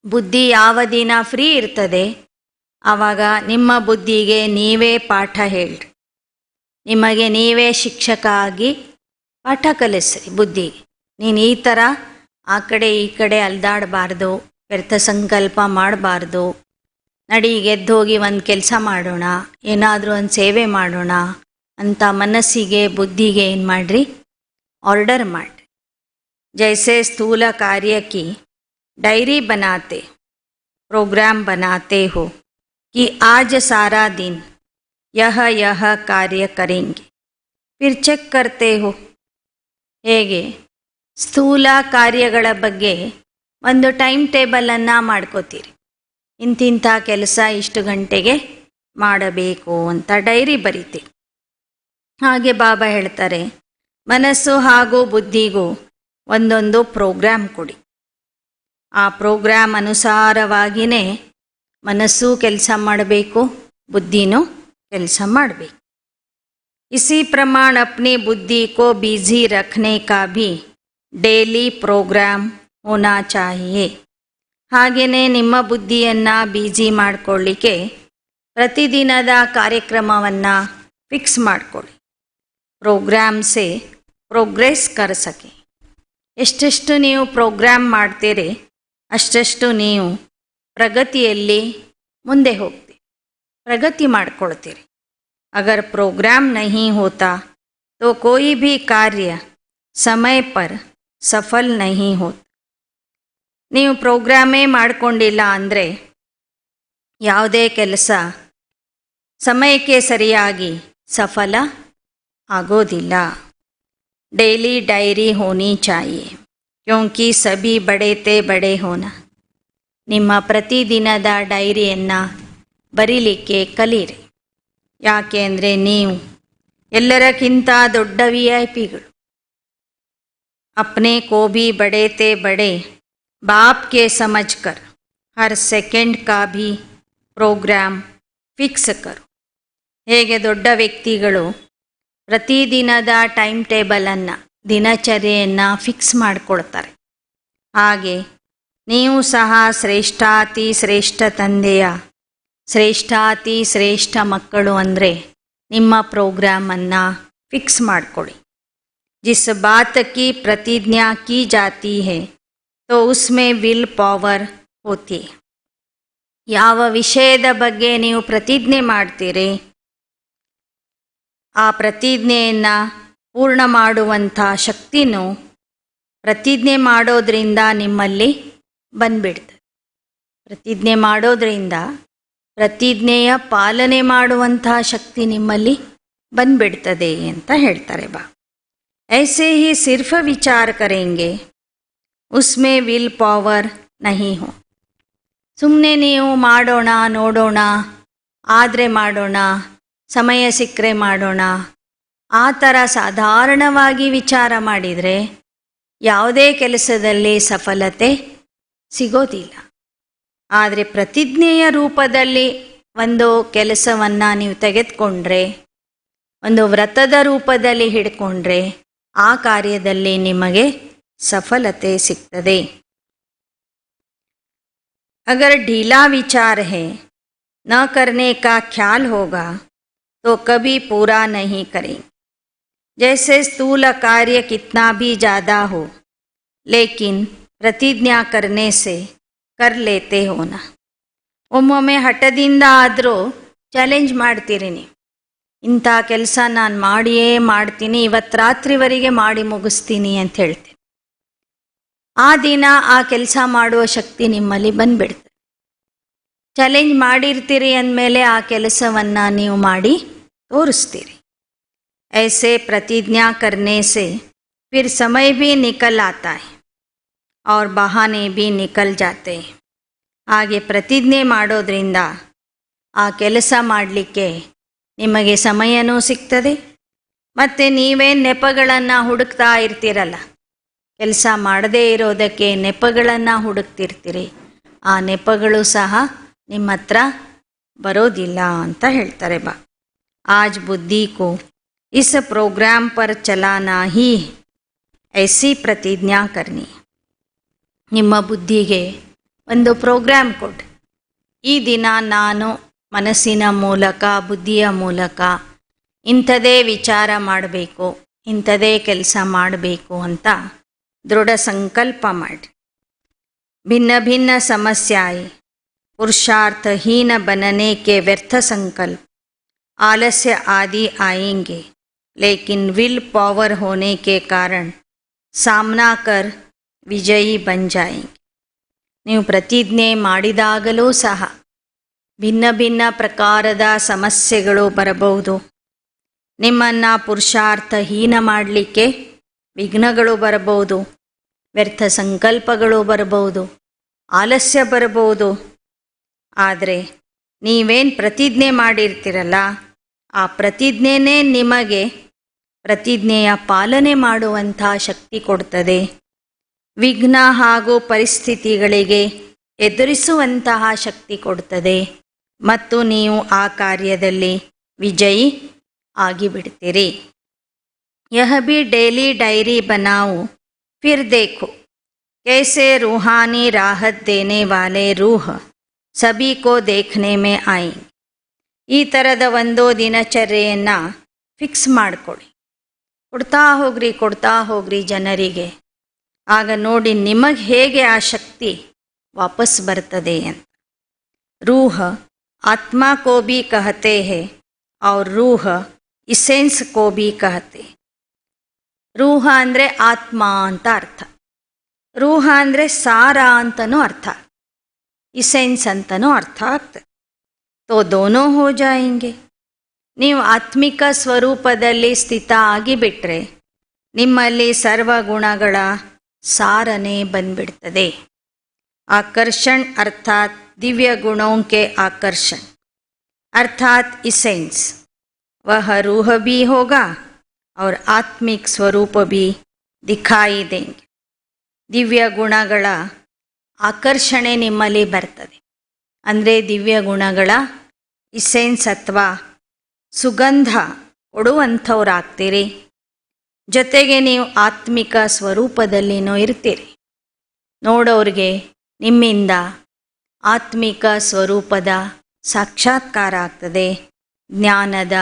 ಬುದ್ಧಿ ಯಾವ ದಿನ ಫ್ರೀ ಇರ್ತದೆ ಆವಾಗ ನಿಮ್ಮ ಬುದ್ಧಿಗೆ ನೀವೇ ಪಾಠ ಹೇಳ್ರಿ. ನಿಮಗೆ ನೀವೇ ಶಿಕ್ಷಕ ಆಗಿ ಪಾಠ ಕಲಿಸ್ರಿ ಬುದ್ಧಿಗೆ. ನೀನು ಈ ಥರ ಆ ಕಡೆ ಈ ಕಡೆ ಅಲ್ದಾಡಬಾರ್ದು, ವ್ಯರ್ಥ ಸಂಕಲ್ಪ ಮಾಡಬಾರ್ದು, ನಡಿ ಗೆದ್ದೋಗಿ ಒಂದು ಕೆಲಸ ಮಾಡೋಣ, ಏನಾದರೂ ಒಂದು ಸೇವೆ ಮಾಡೋಣ ಅಂತ ಮನಸ್ಸಿಗೆ ಬುದ್ಧಿಗೆ ಏನು ಮಾಡಿರಿ, ಆರ್ಡರ್ ಮಾಡಿರಿ. ಜೈಸೆ ಸ್ಥೂಲ ಕಾರ್ಯಕ್ಕೆ डायरी बनाते प्रोग्राम बनाते हो कि आज सारा दिन यह कार्य करेंगे फिर ಚೆಕ್ करते हो. ಹೇಗೆ ಸ್ಥೂಲ ಕಾರ್ಯಗಳ ಬಗ್ಗೆ ಒಂದು ಟೈಮ್ ಟೇಬಲನ್ನು ಮಾಡ್ಕೋತೀರಿ. ಇಂತಿಂಥ ಕೆಲಸ ಇಷ್ಟು ಗಂಟೆಗೆ ಮಾಡಬೇಕು ಅಂತ ಡೈರಿ ಬರೀತೀರಿ. ಹಾಗೆ ಬಾಬಾ ಹೇಳ್ತಾರೆ, ಮನಸ್ಸು ಹಾಗೂ ಬುದ್ಧಿಗೂ ಒಂದೊಂದು ಪ್ರೋಗ್ರಾಮ್ ಕೊಡಿ. ಆ ಪ್ರೋಗ್ರಾಮ್ ಅನುಸಾರವಾಗಿಯೇ ಮನಸ್ಸು ಕೆಲಸ ಮಾಡಬೇಕು, ಬುದ್ಧಿನೂ ಕೆಲಸ ಮಾಡಬೇಕು. इसी प्रमाण अपनी बुद्धि को बिजी रखने का भी डेली प्रोग्राम होना चाहिए. ಹಾಗೆಯೇ ನಿಮ್ಮ ಬುದ್ಧಿಯನ್ನು ಬಿಜಿ ಮಾಡಿಕೊಳ್ಳಿಕ್ಕೆ ಪ್ರತಿದಿನದ ಕಾರ್ಯಕ್ರಮವನ್ನು ಫಿಕ್ಸ್ ಮಾಡಿಕೊಳ್ಳಿ. ಪ್ರೋಗ್ರಾಮ್ ಸೆ ಪ್ರೋಗ್ರೆಸ್ ಕರ ಸಕೆ. ಎಷ್ಟೆಷ್ಟು ನೀವು ಪ್ರೋಗ್ರಾಮ್ ಮಾಡ್ತೀರಿ ಅಷ್ಟಷ್ಟು ನೀವು ಪ್ರಗತಿಯಲ್ಲಿ ಮುಂದೆ ಹೋಗ್ತೀರಿ, ಪ್ರಗತಿ ಮಾಡ್ಕೊಳ್ತೀರಿ. अगर प्रोग्राम नहीं होता तो कोई भी कार्य समय पर सफल नहीं होता. ನೀವು ಪ್ರೋಗ್ರಾಮೇ ಮಾಡಿಕೊಂಡಿಲ್ಲ ಅಂದರೆ ಯಾವುದೇ ಕೆಲಸ ಸಮಯಕ್ಕೆ ಸರಿಯಾಗಿ ಸಫಲ ಆಗೋದಿಲ್ಲ. डेली डायरी होनी चाहिए क्योंकि सभी बड़े ते बड़े होना. ನಿಮ್ಮ ಪ್ರತಿದಿನದ ಡೈರಿಯನ್ನು ಬರೀಲಿಕ್ಕೆ ಕಲೀರಿ. ಯಾಕೆ ಅಂದರೆ ನೀವು ಎಲ್ಲರಕ್ಕಿಂತ ದೊಡ್ಡ VIP ಗಳು. अपने को भी बड़े ते बड़े बाप के समझकर हर सेकंड का भी प्रोग्राम ಫಿಕ್ಸ್ ಕರು. ಹೇಗೆ ದೊಡ್ಡ ವ್ಯಕ್ತಿಗಳು ಪ್ರತಿದಿನದ ಟೈಮ್ ಟೇಬಲನ್ನು ದಿನಚರ್ಯೆಯನ್ನು ಫಿಕ್ಸ್ ಮಾಡಿಕೊಳ್ತಾರೆ, ಹಾಗೆ ನೀವು ಸಹ ಶ್ರೇಷ್ಠಾತಿ ಶ್ರೇಷ್ಠ ತಂದೆಯ ಶ್ರೇಷ್ಠಾತಿ ಶ್ರೇಷ್ಠ ಮಕ್ಕಳು ಅಂದರೆ ನಿಮ್ಮ ಪ್ರೋಗ್ರಾಮನ್ನು ಫಿಕ್ಸ್ ಮಾಡಿಕೊಳ್ಳಿ. जिस बात की प्रतिज्ञा की जाती है तो उसमें विल पावर होती है. ಯಾವ ವಿಷಯದ ಬಗ್ಗೆ ನೀವು ಪ್ರತಿಜ್ಞೆ ಮಾಡ್ತೀರಿ ಆ ಪ್ರತಿಜ್ಞೆಯನ್ನು ಪೂರ್ಣ ಮಾಡುವಂಥ ಶಕ್ತಿನೂ ಪ್ರತಿಜ್ಞೆ ಮಾಡೋದ್ರಿಂದ ನಿಮ್ಮಲ್ಲಿ ಬಂದ್ಬಿಡ್ತದೆ. ಪ್ರತಿಜ್ಞೆ ಮಾಡೋದ್ರಿಂದ ಪ್ರತಿಜ್ಞೆಯ ಪಾಲನೆ ಮಾಡುವಂಥ ಶಕ್ತಿ ನಿಮ್ಮಲ್ಲಿ ಬಂದ್ಬಿಡ್ತದೆ ಅಂತ ಹೇಳ್ತಾರೆ ಬಾ. ऐसे ही सिर्फ विचार करेंगे उसमें विल पावर नहीं हो. ಸುಮ್ಮನೆ ನೀವು ಮಾಡೋಣ ನೋಡೋಣ ಆದರೆ ಮಾಡೋಣ ಸಮಯ ಸಿಕ್ಕರೆ ಮಾಡೋಣ ಆ ಥರ ಸಾಧಾರಣವಾಗಿ ವಿಚಾರ ಮಾಡಿದರೆ ಯಾವುದೇ ಕೆಲಸದಲ್ಲಿ ಸಫಲತೆ ಸಿಗೋದಿಲ್ಲ. ಆದರೆ ಪ್ರತಿಜ್ಞೆಯ ರೂಪದಲ್ಲಿ ಒಂದು ಕೆಲಸವನ್ನು ನೀವು ತೆಗೆದುಕೊಂಡ್ರೆ, ಒಂದು ವ್ರತದ ರೂಪದಲ್ಲಿ ಹಿಡ್ಕೊಂಡ್ರೆ ಆ ಕಾರ್ಯದಲ್ಲಿ ನಿಮಗೆ ಸಫಲತೆ ಸಿಗ್ತದೆ. अगर ढीला विचार है न करने का ख्याल होगा तो कभी पूरा नहीं करेंगे. जैसे स्थूल कार्य कितना भी ज़्यादा हो लेकिन प्रतिज्ञा करने से कर लेते हो ना. ಒಮ್ಮೊಮ್ಮೆ ಹಠದಿಂದ ಆದರೂ ಚಾಲೆಂಜ್ ಮಾಡ್ತೀರಿ ನೀವು. ಇಂಥ ಕೆಲಸ ನಾನು ಮಾಡಿಯೇ ಮಾಡ್ತೀನಿ, ಇವತ್ತು ರಾತ್ರಿವರೆಗೆ ಮಾಡಿ ಮುಗಿಸ್ತೀನಿ ಅಂತ ಹೇಳ್ತೀನಿ. ಆ ದಿನ ಆ ಕೆಲಸ ಮಾಡುವ ಶಕ್ತಿ ನಿಮ್ಮಲ್ಲಿ ಬಂದ್ಬಿಡ್ತದೆ. ಚಾಲೆಂಜ್ ಮಾಡಿರ್ತೀರಿ ಅಂದಮೇಲೆ ಆ ಕೆಲಸವನ್ನು ನೀವು ಮಾಡಿ ತೋರಿಸ್ತೀರಿ. ऐसे प्रतिज्ञा करने से फिर समय भी निकल आता है और बहाने भी निकल जाते हैं. ಹಾಗೆ ಪ್ರತಿಜ್ಞೆ ಮಾಡೋದ್ರಿಂದ ಆ ಕೆಲಸ ಮಾಡಲಿಕ್ಕೆ ನಿಮಗೆ ಸಮಯನೂ ಸಿಗ್ತದೆ ಮತ್ತು ನೀವೇ ನೆಪಗಳನ್ನು ಹುಡುಕ್ತಾ ಇರ್ತೀರಲ್ಲ, ಕೆಲಸ ಮಾಡದೇ ಇರೋದಕ್ಕೆ ನೆಪಗಳನ್ನು ಹುಡುಕ್ತಿರ್ತೀರಿ, ಆ ನೆಪಗಳು ಸಹ ನಿಮ್ಮ ಹತ್ರ ಬರೋದಿಲ್ಲ ಅಂತ ಹೇಳ್ತಾರೆ. आज बुद्धि को इस प्रोग्राम पर चलाना ही ऐसी प्रतिज्ञा करनी. ನಿಮ್ಮ ಬುದ್ಧಿಗೆ ಒಂದು ಪ್ರೋಗ್ರಾಮ್ ಕೊಡಿ. ಈ ದಿನ ನಾನು ಮನಸ್ಸಿನ ಮೂಲಕ ಬುದ್ಧಿಯ ಮೂಲಕ ಇಂಥದೇ ವಿಚಾರ ಮಾಡಬೇಕು, ಇಂಥದೇ ಕೆಲಸ ಮಾಡಬೇಕು ಅಂತ ದೃಢ ಸಂಕಲ್ಪ ಮಾಡಿ. भिन्न भिन्न समस्याएं पुरुषार्थहीन बनने के व्यर्थ संकल्प आलस्य आदि आएंगे, लेकिन विल पावर होने के कारण सामना कर विजयी बन जाएंगे. ನೀವು ಪ್ರತಿಜ್ಞೆ ಮಾಡಿದಾಗಲೂ ಸಹ ಭಿನ್ನ ಭಿನ್ನ ಪ್ರಕಾರದ ಸಮಸ್ಯೆಗಳು ಬರಬಹುದು. ನಿಮ್ಮನ್ನು ಪುರುಷಾರ್ಥಹೀನ ಮಾಡಲಿಕ್ಕೆ ವಿಘ್ನಗಳು ಬರಬಹುದು, ವ್ಯರ್ಥ ಸಂಕಲ್ಪಗಳು ಬರಬಹುದು, ಆಲಸ್ಯ ಬರಬಹುದು. ಆದರೆ ನೀವೇನು ಪ್ರತಿಜ್ಞೆ ಮಾಡಿರ್ತೀರಲ್ಲ, ಆ ಪ್ರತಿಜ್ಞೆನೇ ನಿಮಗೆ ಪ್ರತಿಜ್ಞೆಯ ಪಾಲನೆ ಮಾಡುವಂಥ ಶಕ್ತಿ ಕೊಡ್ತದೆ. ವಿಘ್ನ ಹಾಗೂ ಪರಿಸ್ಥಿತಿಗಳಿಗೆ ಎದುರಿಸುವಂತಹ ಶಕ್ತಿ ಕೊಡ್ತದೆ ಮತ್ತು ನೀವು ಆ ಕಾರ್ಯದಲ್ಲಿ ವಿಜಯಿ ಆಗಿಬಿಡ್ತೀರಿ. यह भी डेली डायरी बनाओ, फिर देखो कैसे रूहानी राहत देने वाले रूह सभी को देखने में आएंगे. ಈ ಥರದ ಒಂದು ದಿನಚರ್ಯೆಯನ್ನು ಫಿಕ್ಸ್ ಮಾಡಿಕೊಡಿ, ಕೊಡ್ತಾ ಹೋಗ್ರಿ ಜನರಿಗೆ. ಆಗ ನೋಡಿ ನಿಮಗೆ ಹೇಗೆ ಆ ಶಕ್ತಿ ವಾಪಸ್ ಬರ್ತದೆ ಅಂತ. ರೂಹ ಆತ್ಮ ಕೋ ಭಿ ಕಹತೆ ಹೈ ಔರ್ ರೂಹ ಇಸೆನ್ಸ್ ಕೋ ಭಿ ಕಹತೆ. ರೂಹ ಅಂದರೆ ಆತ್ಮ ಅಂತ ಅರ್ಥ, ರೂಹ ಅಂದರೆ ಸಾರ ಅಂತನೂ ಅರ್ಥ, ಇಸೆನ್ಸ್ ಅಂತನೂ ಅರ್ಥ ಆಗ್ತದೆ. ತೋ ದೋನೋ ಹೋ ಜಾಯೆಂಗೆ. ನೀವು ಆತ್ಮಿಕ ಸ್ವರೂಪದಲ್ಲಿ ಸ್ಥಿತ ಆಗಿಬಿಟ್ರೆ ನಿಮ್ಮಲ್ಲಿ ಸರ್ವಗುಣಗಳ ಸಾರನೇ ಬಂದ್ಬಿಡ್ತದೆ. आकर्षण अर्थात दिव्य गुणों के आकर्षण अर्थात इसेंस, वह रूह भी होगा और आत्मिक स्वरूप भी दिखाई देंगे. ದಿವ್ಯ ಗುಣಗಳ ಆಕರ್ಷಣೆ ನಿಮ್ಮಲ್ಲಿ ಬರ್ತದೆ. ಅಂದರೆ ದಿವ್ಯ ಗುಣಗಳ ಇಸೆನ್ಸ್ ಅಥವಾ ಸುಗಂಧ ಕೊಡುವಂಥವ್ರಾಗ್ತೀರಿ. ಜೊತೆಗೆ ನೀವು ಆತ್ಮಿಕ ಸ್ವರೂಪದಲ್ಲಿನೂ ಇರ್ತೀರಿ. ನೋಡೋರಿಗೆ ನಿಮ್ಮಿಂದ ಆತ್ಮಿಕ ಸ್ವರೂಪದ ಸಾಕ್ಷಾತ್ಕಾರ ಆಗ್ತದೆ, ಜ್ಞಾನದ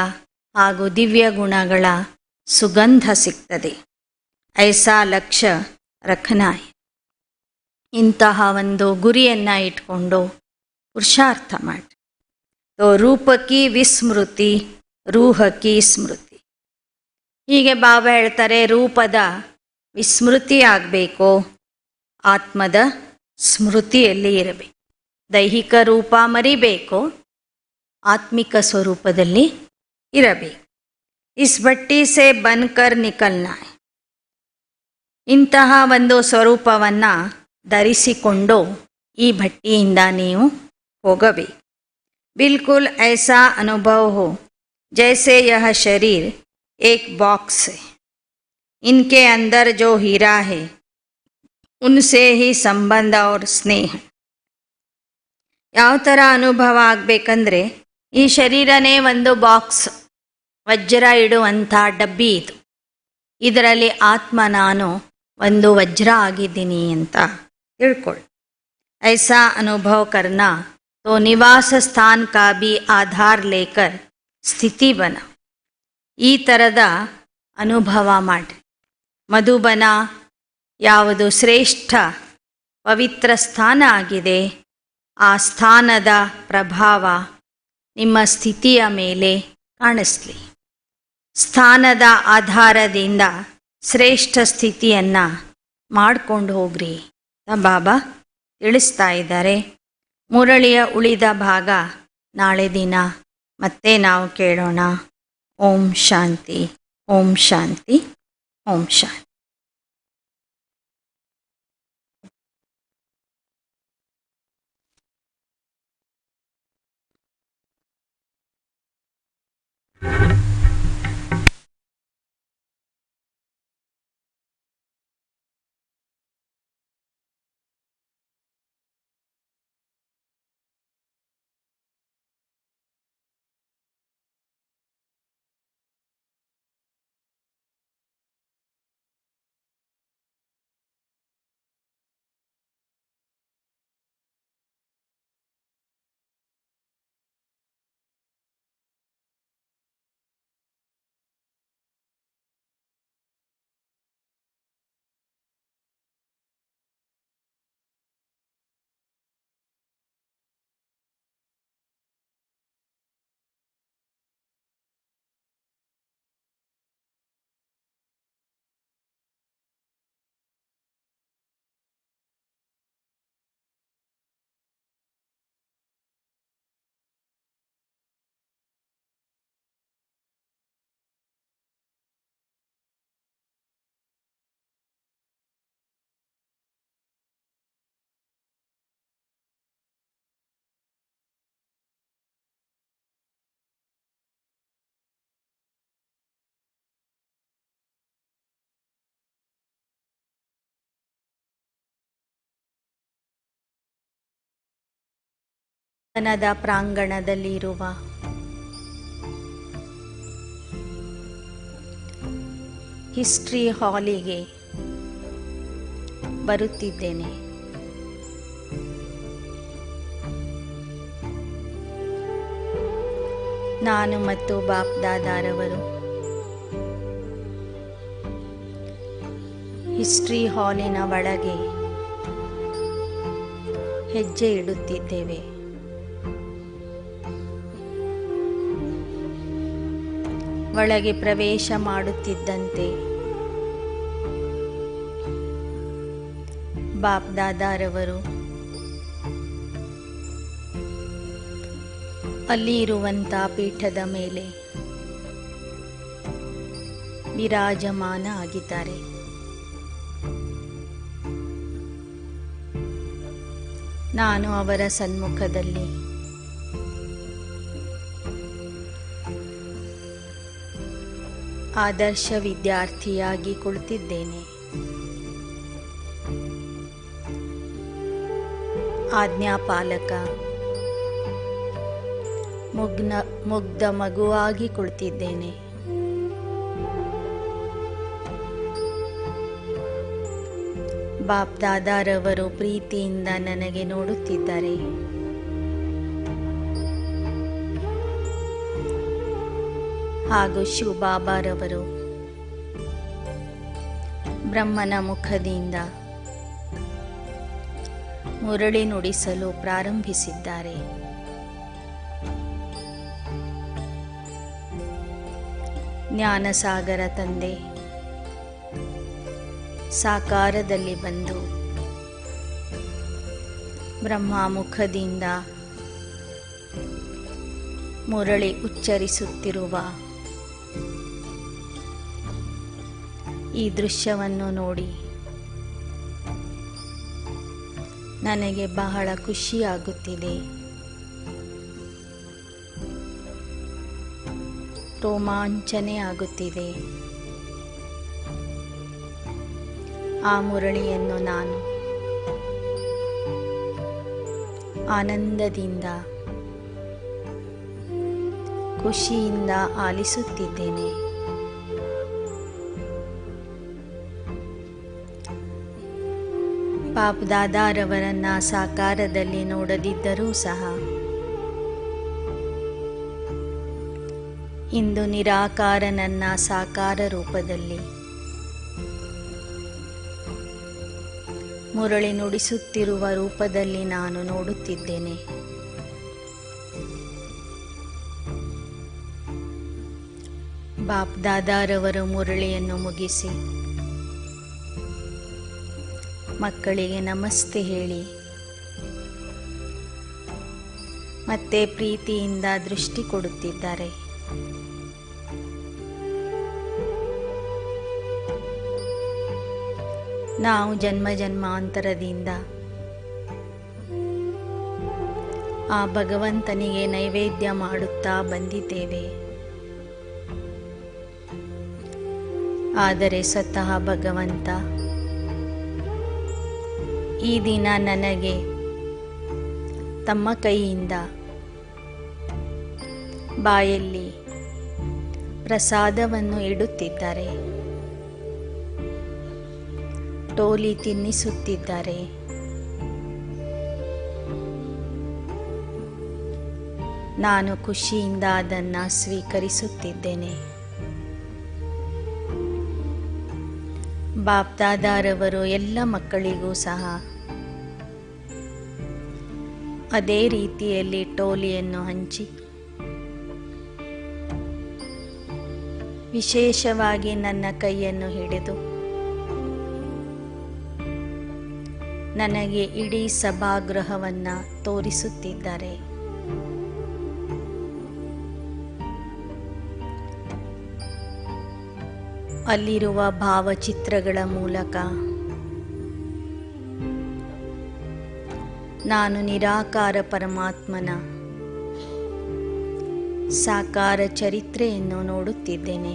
ಹಾಗೂ ದಿವ್ಯ ಗುಣಗಳ ಸುಗಂಧ ಸಿಗ್ತದೆ. ಐಸಾ ಲಕ್ಷ್ಯ ರಖನಾ ಹೈ. ಇಂತಹ ಒಂದು ಗುರಿಯನ್ನು ಇಟ್ಕೊಂಡು ಪುರುಷಾರ್ಥ ಮಾಡಿ. ತೋ ರೂಪ ಕಿ ವಿಸ್ಮೃತಿ ರೂಹ ಕಿ ಸ್ಮೃತಿ. ಹೀಗೆ ಬಾಬಾ ಹೇಳ್ತಾರೆ, ರೂಪದ ವಿಸ್ಮೃತಿ ಆಗಬೇಕು, ಆತ್ಮದ ಸ್ಮೃತಿಯಲ್ಲಿ ಇರಬೇಕು. ದೈಹಿಕ ರೂಪ ಮರಿಬೇಕು, ಆತ್ಮಿಕ ಸ್ವರೂಪದಲ್ಲಿ ಇರಬೇಕು. ಇಸ್ ಬಟ್ಟಿ ಸೆ ಬನ್ಕರ್ ನಿಕಲ್ನಾ ಹೈ. ಇಂತಹ ಒಂದು ಸ್ವರೂಪವನ್ನು ಧರಿಸಿಕೊಂಡು ಈ ಭಟ್ಟಿಯಿಂದ ನೀವು ಹೋಗಬೇಕು. ಬಿಲ್ಕುಲ್ ಐಸಾ ಅನುಭವ ಹೋ ಜೈಸೆ ಯಹ ಶರೀರ್ एक बॉक्स है, इनके अंदर जो हीरा है उनसे ही संबंध और स्नेह. ಯಾವ ಥರ ಅನುಭವ ಆಗಬೇಕಂದ್ರೆ, ಈ ಶರೀರನೇ ಒಂದು ಬಾಕ್ಸ್, ವಜ್ರ ಇಡುವಂಥ ಡಬ್ಬಿ ಇದು. ಇದರಲ್ಲಿ ಆತ್ಮ ನಾನು ಒಂದು ವಜ್ರ ಆಗಿದ್ದೀನಿ ಅಂತ ತಿಳ್ಕೊಳ್ಳಿ. ಐಸಾ ಅನುಭವ ಕರ್ನಾ ತೋ ನಿವಾಸ ಸ್ಥಾನ ಕಾ ಭಿ ಆಧಾರ್ ಲೇಕರ್ ಸ್ಥಿತಿ ಬನ. ಈ ಥರದ ಅನುಭವ ಮಾಡಿ. ಮಧುಬನ ಯಾವುದು ಶ್ರೇಷ್ಠ ಪವಿತ್ರ ಸ್ಥಾನ ಆಗಿದೆ, ಆ ಸ್ಥಾನದ ಪ್ರಭಾವ ನಿಮ್ಮ ಸ್ಥಿತಿಯ ಮೇಲೆ ಕಾಣಿಸ್ಲಿ. ಸ್ಥಾನದ ಆಧಾರದಿಂದ ಶ್ರೇಷ್ಠ ಸ್ಥಿತಿಯನ್ನು ಮಾಡಿಕೊಂಡು ಹೋಗ್ರಿ ಬಾಬಾ ತಿಳಿಸ್ತಾ ಇದ್ದಾರೆ. ಮುರಳಿಯ ಉಳಿದ ಭಾಗ ನಾಳೆ ದಿನ ಮತ್ತೆ ನಾವು ಕೇಳೋಣ. ಓಂ ಶಾಂತಿ, ಓಂ ಶಾಂತಿ, ಓಂ ಶಾಂತಿ. ಮನದ ಪ್ರಾಂಗಣದಲ್ಲಿರುವ ಹಿಸ್ಟ್ರಿ ಹಾಲಿಗೆ ಬರುತ್ತಿದ್ದೇನೆ. ನಾನು ಮತ್ತು ಬಾಪ್ ದಾದಾರವರು ಹಿಸ್ಟ್ರಿ ಹಾಲಿನ ಒಳಗೆ ಹೆಜ್ಜೆ ಇಡುತ್ತಿದ್ದೇವೆ. ಒಳಗೆ ಪ್ರವೇಶ ಮಾಡುತ್ತಿದ್ದಂತೆ ಬಾಪ್ ದಾದಾರವರು ಅಲ್ಲಿ ಇರುವಂಥ ಪೀಠದ ಮೇಲೆ ವಿರಾಜಮಾನ ಆಗಿದ್ದಾರೆ. ನಾನು ಅವರ ಸನ್ಮುಖದಲ್ಲಿ ಆದರ್ಶ ವಿದ್ಯಾರ್ಥಿಯಾಗಿ ಕುಳಿತಿದ್ದೇನೆ. ಆಜ್ಞಾಪಾಲಕ ಮುಗ್ಧ ಮಗುವಾಗಿ ಕುಳಿತಿದ್ದೇನೆ. ಬಾಪ್ ದಾದಾರವರು ಪ್ರೀತಿಯಿಂದ ನನಗೆ ನೋಡುತ್ತಿದ್ದಾರೆ. ಹಾಗೂ ಶಿವಬಾಬಾರವರು ಬ್ರಹ್ಮನ ಮುಖದಿಂದ ಮುರಳಿ ನುಡಿಸಲು ಪ್ರಾರಂಭಿಸಿದ್ದಾರೆ. ಜ್ಞಾನಸಾಗರ ತಂದೆ ಸಾಕಾರದಲ್ಲಿ ಬಂದು ಬ್ರಹ್ಮ ಮುಖದಿಂದ ಮುರಳಿ ಉಚ್ಚರಿಸುತ್ತಿರುವ ಈ ದೃಶ್ಯವನ್ನು ನೋಡಿ ನನಗೆ ಬಹಳ ಖುಷಿಯಾಗುತ್ತಿದೆ. ರೋಮಾಂಚನೆ ಆಗುತ್ತಿದೆ. ಆ ಮುರಳಿಯನ್ನು ನಾನು ಆನಂದದಿಂದ ಖುಷಿಯಿಂದ ಆಲಿಸುತ್ತಿದ್ದೇನೆ. ಬಾಪ್ ದಾದಾರವರನ್ನ ಸಾಕಾರದಲ್ಲಿ ನೋಡದಿದ್ದರೂ ಸಹ ಇಂದು ನಿರಾಕಾರನನ್ನ ಸಾಕಾರ ರೂಪದಲ್ಲಿ ಮುರಳಿ ನುಡಿಸುತ್ತಿರುವ ರೂಪದಲ್ಲಿ ನಾನು ನೋಡುತ್ತಿದ್ದೇನೆ. ಬಾಪ್ ದಾದಾರವರು ಮುರಳಿಯನ್ನು ಮುಗಿಸಿ ಮಕ್ಕಳಿಗೆ ನಮಸ್ತೆ ಹೇಳಿ ಮತ್ತೆ ಪ್ರೀತಿಯಿಂದ ದೃಷ್ಟಿ ಕೊಡುತ್ತಿದ್ದಾರೆ. ನಾವು ಜನ್ಮ ಜನ್ಮಾಂತರದಿಂದ ಆ ಭಗವಂತನಿಗೆ ನೈವೇದ್ಯ ಮಾಡುತ್ತಾ ಬಂದಿದ್ದೇವೆ. ಆದರೆ ಸ್ವತಃ ಭಗವಂತ ಈ ದಿನ ನನಗೆ ತಮ್ಮ ಕೈಯಿಂದ ಬಾಯಲ್ಲಿ ಪ್ರಸಾದವನ್ನು ಇಡುತ್ತಿದ್ದಾರೆ, ಟೋಲಿ ತಿನ್ನಿಸುತ್ತಿದ್ದಾರೆ. ನಾನು ಖುಷಿಯಿಂದ ಅದನ್ನು ಸ್ವೀಕರಿಸುತ್ತಿದ್ದೇನೆ. ಬಾಪ್ ದಾದಾರವರು ಎಲ್ಲ ಮಕ್ಕಳಿಗೂ ಸಹ ಅದೇ ರೀತಿಯಲ್ಲಿ ಟೋಲಿಯನ್ನು ಹಂಚಿ ವಿಶೇಷವಾಗಿ ನನ್ನ ಕೈಯನ್ನು ಹಿಡಿದು ನನಗೆ ಇಡೀ ಸಭಾಗೃಹವನ್ನು ತೋರಿಸುತ್ತಿದ್ದಾರೆ. ಅಲ್ಲಿರುವ ಭಾವಚಿತ್ರಗಳ ಮೂಲಕ ನಾನು ನಿರಾಕಾರ ಪರಮಾತ್ಮನ ಸಾಕಾರ ಚರಿತ್ರೆಯನ್ನು ನೋಡುತ್ತಿದ್ದೇನೆ.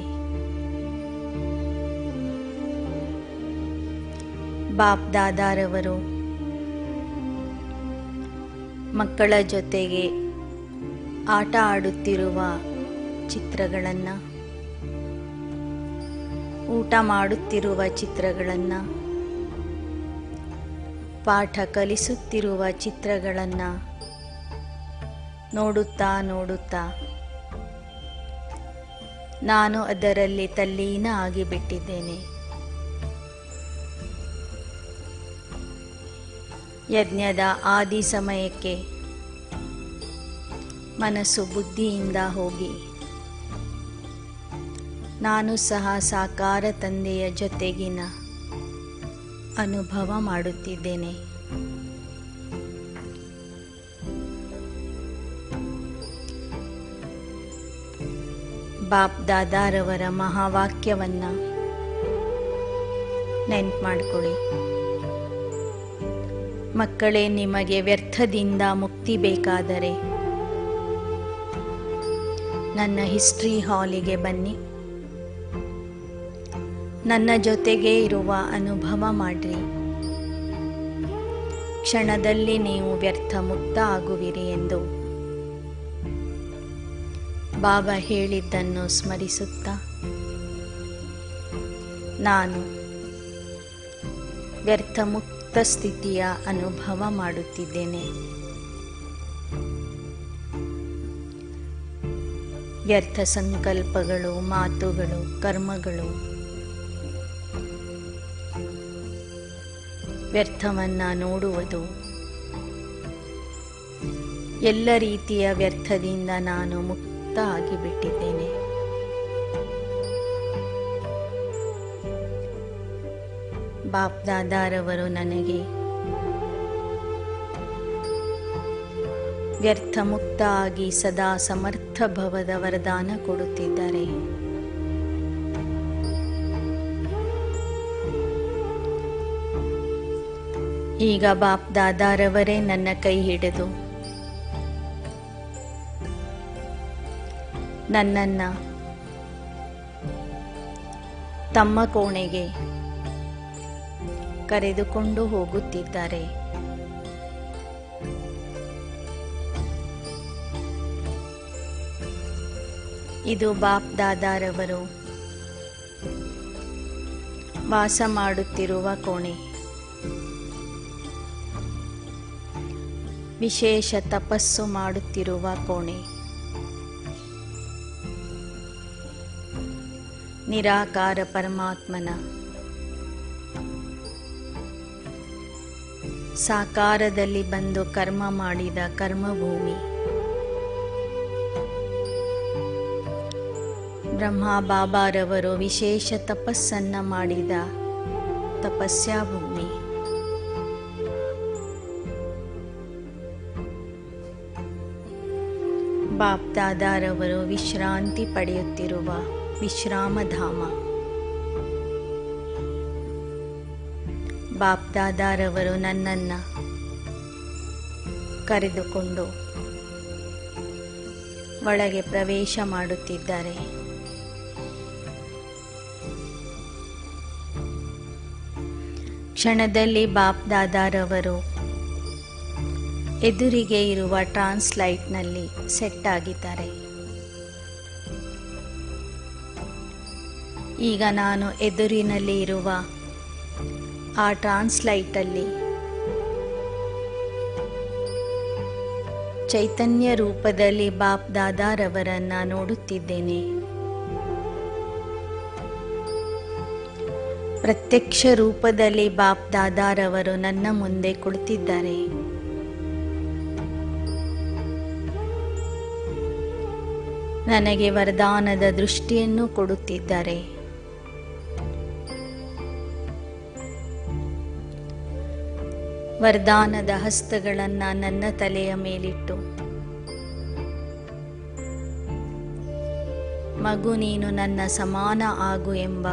ಬಾಪ್ ದಾದಾರವರು ಮಕ್ಕಳ ಜೊತೆಗೆ ಆಟ ಆಡುತ್ತಿರುವ ಚಿತ್ರಗಳನ್ನು, ಊಟ ಮಾಡುತ್ತಿರುವ ಚಿತ್ರಗಳನ್ನು, ಪಾಠ ಕಲಿಸುತ್ತಿರುವ ಚಿತ್ರಗಳನ್ನು ನೋಡುತ್ತಾ ನೋಡುತ್ತಾ ನಾನು ಅದರಲ್ಲಿ ತಲ್ಲೀನ ಆಗಿಬಿಟ್ಟಿದ್ದೇನೆ. ಯಜ್ಞದ ಆದಿ ಸಮಯಕ್ಕೆ ಮನಸ್ಸು ಬುದ್ಧಿಯಿಂದ ಹೋಗಿ ನಾನು ಸಹ ಸಾಕಾರ ತಂದೆಯ ಜೊತೆಗಿನ ಅನುಭವ ಮಾಡುತ್ತಿದ್ದೇನೆ. ಬಾಪ್ ದಾದಾರವರ ಮಹಾವಾಕ್ಯವನ್ನು ನೆನ್ಪು ಮಾಡಿಕೊಳ್ಳಿ. ಮಕ್ಕಳೇ, ನಿಮಗೆ ವ್ಯರ್ಥದಿಂದ ಮುಕ್ತಿ ಬೇಕಾದರೆ ನನ್ನ ಹಿಸ್ಟ್ರಿ ಹಾಲಿಗೆ ಬನ್ನಿ, ನನ್ನ ಜೊತೆಗೇ ಇರುವ ಅನುಭವ ಮಾಡಿರಿ. ಕ್ಷಣದಲ್ಲಿ ನೀವು ವ್ಯರ್ಥ ಮುಕ್ತ ಆಗುವಿರಿ ಎಂದು ಬಾಬಾ ಹೇಳಿದ್ದನ್ನು ಸ್ಮರಿಸುತ್ತಾ ನಾನು ವ್ಯರ್ಥ ಮುಕ್ತ ಸ್ಥಿತಿಯ ಅನುಭವ ಮಾಡುತ್ತಿದ್ದೇನೆ. ವ್ಯರ್ಥ ಸಂಕಲ್ಪಗಳು, ಮಾತುಗಳು, ಕರ್ಮಗಳು ವ್ಯರ್ಥವನ್ನು ನೋಡುವುದು, ಎಲ್ಲ ರೀತಿಯ ವ್ಯರ್ಥದಿಂದ ನಾನು ಮುಕ್ತ ಆಗಿಬಿಟ್ಟಿದ್ದೇನೆ. ಬಾಪ್ ದಾದಾರವರು ನನಗೆ ವ್ಯರ್ಥ ಮುಕ್ತ ಆಗಿ ಸದಾ ಸಮರ್ಥ ಭವದ ವರದಾನ ಕೊಡುತ್ತಿದ್ದಾರೆ. ಈಗ ಬಾಪ್ ದಾದಾರವರೇ ನನ್ನ ಕೈ ಹಿಡಿದು ನನ್ನನ್ನು ತಮ್ಮ ಕೋಣೆಗೆ ಕರೆದುಕೊಂಡು ಹೋಗುತ್ತಿದ್ದಾರೆ. ಇದು ಬಾಪ್ ದಾದಾರವರು ವಾಸ ಮಾಡುತ್ತಿರುವ ಕೋಣೆ. ವಿಶೇಷ ತಪಸ್ಸು ಮಾಡುತ್ತಿರುವ ಕೋಣೆ. ನಿರಾಕಾರ ಪರಮಾತ್ಮನ ಸಾಕಾರದಲ್ಲಿ ಬಂದು ಕರ್ಮ ಮಾಡಿದ ಕರ್ಮಭೂಮಿ, ಬ್ರಹ್ಮ ಬಾಬಾರವರು ವಿಶೇಷ ತಪಸ್ಸನ್ನ ಮಾಡಿದ ತಪಸ್ಯಾ ಭೂಮಿ, ಬಾಪ್ ದಾದಾರವರು ವಿಶ್ರಾಂತಿ ಪಡೆಯುತ್ತಿರುವ ವಿಶ್ರಾಮಧಾಮ, ಬಾಪ್ ದಾದಾರವರು ನನ್ನನ್ನು ಕರೆದುಕೊಂಡು ಒಳಗೆ ಪ್ರವೇಶ ಮಾಡುತ್ತಿದ್ದಾರೆ. ಕ್ಷಣದಲ್ಲಿ ಬಾಪ್ ದಾದಾರವರು ಎದುರಿಗೆ ಇರುವ ಟ್ರಾನ್ಸ್ಲೈಟ್ನಲ್ಲಿ ಸೆಟ್ ಆಗಿದ್ದಾರೆ. ಈಗ ನಾನು ಎದುರಿನಲ್ಲಿ ಇರುವ ಆ ಟ್ರಾನ್ಸ್ಲೈಟಲ್ಲಿ ಚೈತನ್ಯ ರೂಪದಲ್ಲಿ ಬಾಪ್ ದಾದಾರವರನ್ನು ನೋಡುತ್ತಿದ್ದೇನೆ. ಪ್ರತ್ಯಕ್ಷ ರೂಪದಲ್ಲಿ ಬಾಪ್ ದಾದಾರವರು ನನ್ನ ಮುಂದೆ ಕುಳಿತಿದ್ದಾರೆ. ನನಗೆ ವರದಾನದ ದೃಷ್ಟಿಯನ್ನು ಕೊಡುತ್ತಿದ್ದಾರೆ. ವರದಾನದ ಹಸ್ತಗಳನ್ನು ನನ್ನ ತಲೆಯ ಮೇಲಿಟ್ಟು, ಮಗು ನೀನು ನನ್ನ ಸಮಾನ ಆಗು ಎಂಬ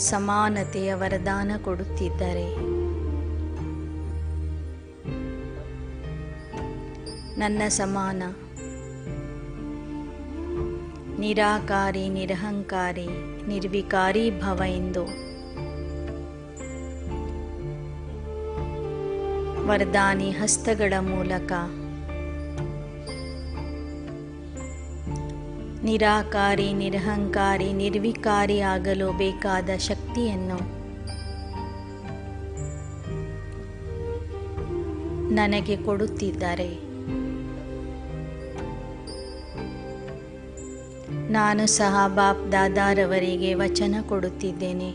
ಸಮಾನತೆಯ ವರದಾನ ಕೊಡುತ್ತಿದ್ದಾರೆ. ನನ್ನ ಸಮಾನ, ನಿರಾಕಾರಿ, ನಿರಹಂಕಾರಿ, ನಿರ್ವಿಕಾರಿ ಭವ ಎಂದು ವರದಾನಿ ಹಸ್ತಗಳ ಮೂಲಕ ನಿರಾಕಾರಿ, ನಿರಹಂಕಾರಿ, ನಿರ್ವಿಕಾರಿ ಆಗಲು ಬೇಕಾದ ಶಕ್ತಿಯನ್ನು ನನಗೆ ಕೊಡುತ್ತಿದ್ದಾರೆ. ನಾನು ಸಹ ಬಾಪ್ ದಾದಾರವರಿಗೆ ವಚನ ಕೊಡುತ್ತಿದ್ದೇನೆ.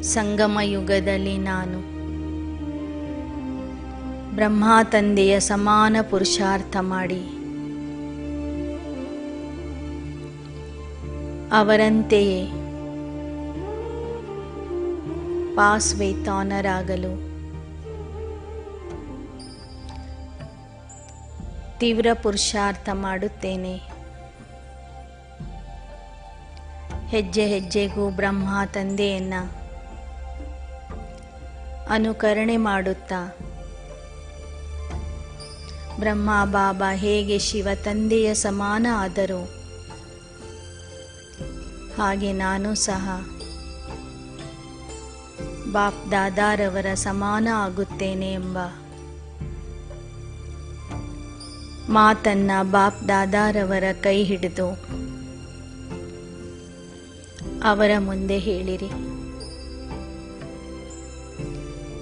ಸಂಗಮ ಯುಗದಲ್ಲಿ ನಾನು ಬ್ರಹ್ಮ ತಂದೆಯ ಸಮಾನ ಪುರುಷಾರ್ಥ ಮಾಡಿ ಅವರಂತೆಯೇ ಪಾಸ್ವೇತಾನರಾಗಲು ತೀವ್ರ ಪುರುಷಾರ್ಥ ಮಾಡುತ್ತೇನೆ. ಹೆಜ್ಜೆ ಹೆಜ್ಜೆಗೂ ಬ್ರಹ್ಮ ತಂದೆಯನ್ನು ಅನುಕರಣೆ ಮಾಡುತ್ತಾ ಬ್ರಹ್ಮ ಬಾಬಾ ಹೇಗೆ ಶಿವ ತಂದೆಯ ಸಮಾನ ಆದರೂ ಹಾಗೆ ನಾನು ಸಹ ಬಾಪ್ ದಾದಾರವರ ಸಮಾನ ಆಗುತ್ತೇನೆ ಎಂಬ ಮಾತನ್ನ ಬಾಪ್ ದಾದಾರವರ ಕೈ ಹಿಡಿದು ಅವರ ಮುಂದೆ ಹೇಳಿರಿ.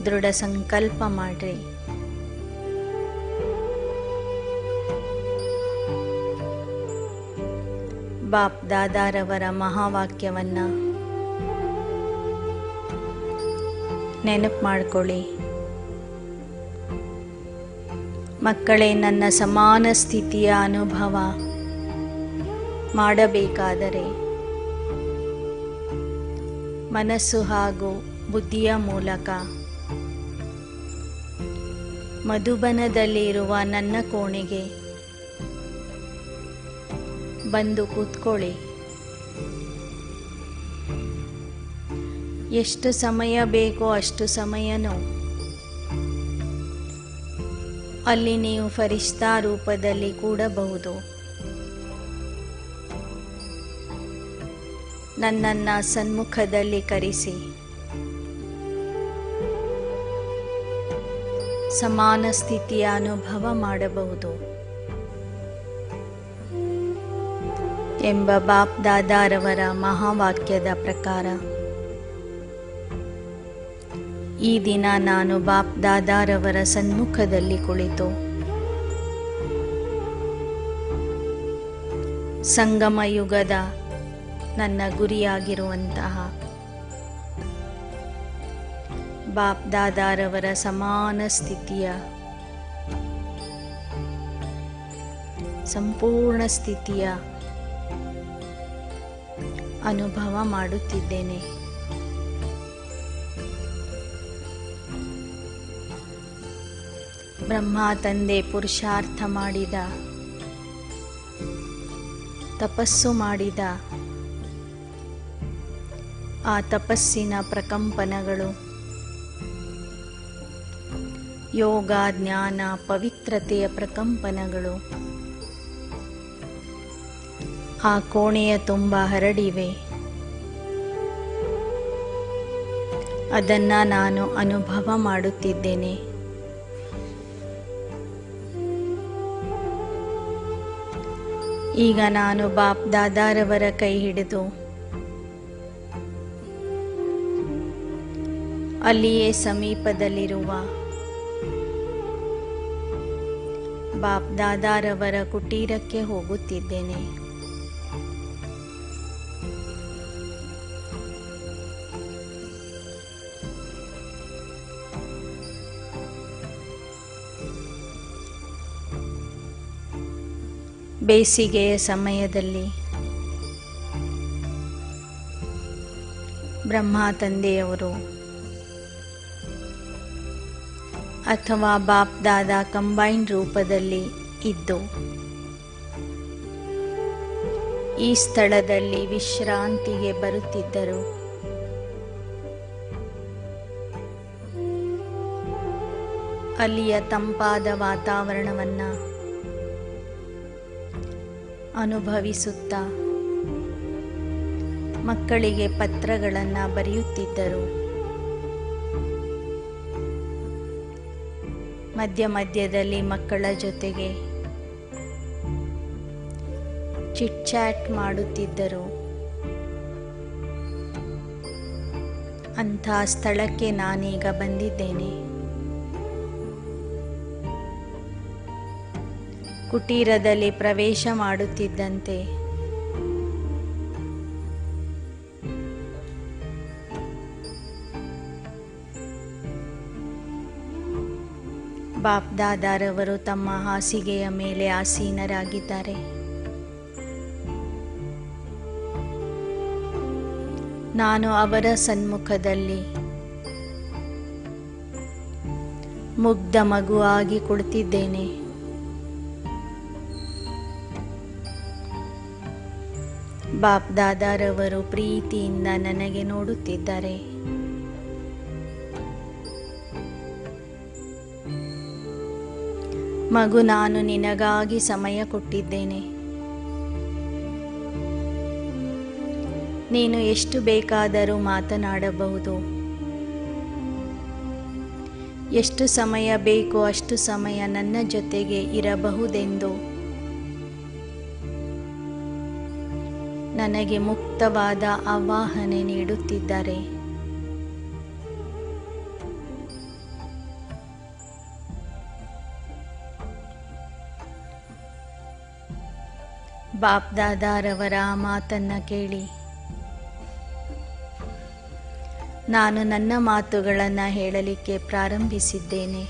ದೃಢ ಸಂಕಲ್ಪ ಮಾಡ್ರಿ. ಬಾಪ್ ದಾದಾರವರ ಮಹಾವಾಕ್ಯವನ್ನ ನೆನಪು ಮಾಡ್ಕೊಳ್ಳಿ. ಮಕ್ಕಳೇ, ನನ್ನ ಸಮಾನ ಸ್ಥಿತಿಯ ಅನುಭವ ಮಾಡಬೇಕಾದರೆ ಮನಸ್ಸು ಹಾಗೂ ಬುದ್ಧಿಯ ಮೂಲಕ ಮಧುಬನದಲ್ಲಿರುವ ನನ್ನ ಕೋಣೆಗೆ ಬಂದು ಕೂತ್ಕೊಳ್ಳಿ. ಎಷ್ಟು ಸಮಯ ಬೇಕೋ ಅಷ್ಟು ಸಮಯನೂ ಅಲ್ಲಿ ನೀವು ಫರಿಷ್ಠಾ ರೂಪದಲ್ಲಿ ಕೂಡಬಹುದು. ನನ್ನನ್ನು ಸನ್ಮುಖದಲ್ಲಿ ಕರೆಸಿ ಸಮಾನ ಸ್ಥಿತಿಯ ಅನುಭವ ಮಾಡಬಹುದು ಎಂಬ ಬಾಪ್ ದಾದಾರವರ ಮಹಾವಾಕ್ಯದ ಪ್ರಕಾರ ಈ ದಿನ ನಾನು ಬಾಪ್ ದಾದಾರವರ ಸನ್ಮುಖದಲ್ಲಿ ಕುಳಿತು ಸಂಗಮ ಯುಗದ ನನ್ನ ಗುರಿಯಾಗಿರುವಂತಹ ಬಾಪ್ ದಾದಾರವರ ಸಮಾನ ಸ್ಥಿತಿಯ ಸಂಪೂರ್ಣ ಸ್ಥಿತಿಯ ಅನುಭವ ಮಾಡುತ್ತಿದ್ದೇನೆ. ಬ್ರಹ್ಮ ತಂದೆ ಪುರುಷಾರ್ಥ ಮಾಡಿದ, ತಪಸ್ಸು ಮಾಡಿದ ಆ ತಪಸ್ಸಿನ ಪ್ರಕಂಪನಗಳು, ಯೋಗ ಜ್ಞಾನ ಪವಿತ್ರತೆಯ ಪ್ರಕಂಪನಗಳು ಆ ಕೋಣೆಯ ತುಂಬ ಹರಡಿವೆ. ಅದನ್ನು ನಾನು ಅನುಭವ ಮಾಡುತ್ತಿದ್ದೇನೆ. ಈಗ ನಾನು ಬಾಪ್ ದಾದಾರವರ ಕೈ ಹಿಡಿದು ಅಲ್ಲಿಯೇ ಸಮೀಪದಲ್ಲಿರುವ ಬಾಪ್ ದಾದಾರವರ ಕುಟೀರಕ್ಕೆ ಹೋಗುತ್ತಿದ್ದೇನೆ. ಬೇಸಿಗೆಯ ಸಮಯದಲ್ಲಿ ಬ್ರಹ್ಮ ತಂದೆಯವರು ಅಥವಾ ಬಾಪ್ ದಾದಾ ಕಂಬೈನ್ ರೂಪದಲ್ಲಿ ಇದ್ದು ಈ ಸ್ಥಳದಲ್ಲಿ ವಿಶ್ರಾಂತಿಗೆ ಬರುತ್ತಿದ್ದರು. ಅಲ್ಲಿಯ ತಂಪಾದ ವಾತಾವರಣವನ್ನು ಅನುಭವಿಸುತ್ತಾ ಮಕ್ಕಳಿಗೆ ಪತ್ರಗಳನ್ನು ಬರೆಯುತ್ತಿದ್ದರು. ಮಧ್ಯ ಮಧ್ಯದಲ್ಲಿ ಮಕ್ಕಳ ಜೊತೆಗೆ ಚಿಟ್ ಚಾಟ್ ಮಾಡುತ್ತಿದ್ದರು. ಅಂಥ ಸ್ಥಳಕ್ಕೆ ನಾನೀಗ ಬಂದಿದ್ದೇನೆ. ಕುಟೀರದಲ್ಲಿ ಪ್ರವೇಶ ಮಾಡುತ್ತಿದ್ದಂತೆ ಬಾಪ್ ದಾದಾರವರು ತಮ್ಮ ಹಾಸಿಗೆಯ ಮೇಲೆ ಆಸೀನರಾಗಿದ್ದಾರೆ. ನಾನು ಅವರ ಸನ್ಮುಖದಲ್ಲಿ ಮುಗ್ಧ ಮಗುವಾಗಿ ಕುಳಿತಿದ್ದೇನೆ. ಬಾಪ್ ದಾದಾರವರು ಪ್ರೀತಿಯಿಂದ ನನಗೆ ನೋಡುತ್ತಿದ್ದಾರೆ. ಮಗು, ನಾನು ನಿನಗಾಗಿ ಸಮಯ ಕೊಟ್ಟಿದ್ದೇನೆ. ನೀನು ಎಷ್ಟು ಬೇಕಾದರೂ ಮಾತನಾಡಬಹುದು. ಎಷ್ಟು ಸಮಯ ಬೇಕೋ ಅಷ್ಟು ಸಮಯ ನನ್ನ ಜೊತೆಗೆ ಇರಬಹುದೆಂದು ನನಗೆ ಮುಕ್ತವಾದ ಆವಾಹನೆ ನೀಡುತ್ತಿದ್ದಾರೆ. ಬಾಪ್ ದಾದಾರವರ ಮಾತನ್ನು ಕೇಳಿ ನಾನು ನನ್ನ ಮಾತುಗಳನ್ನು ಹೇಳಲಿಕ್ಕೆ ಪ್ರಾರಂಭಿಸಿದ್ದೇನೆ.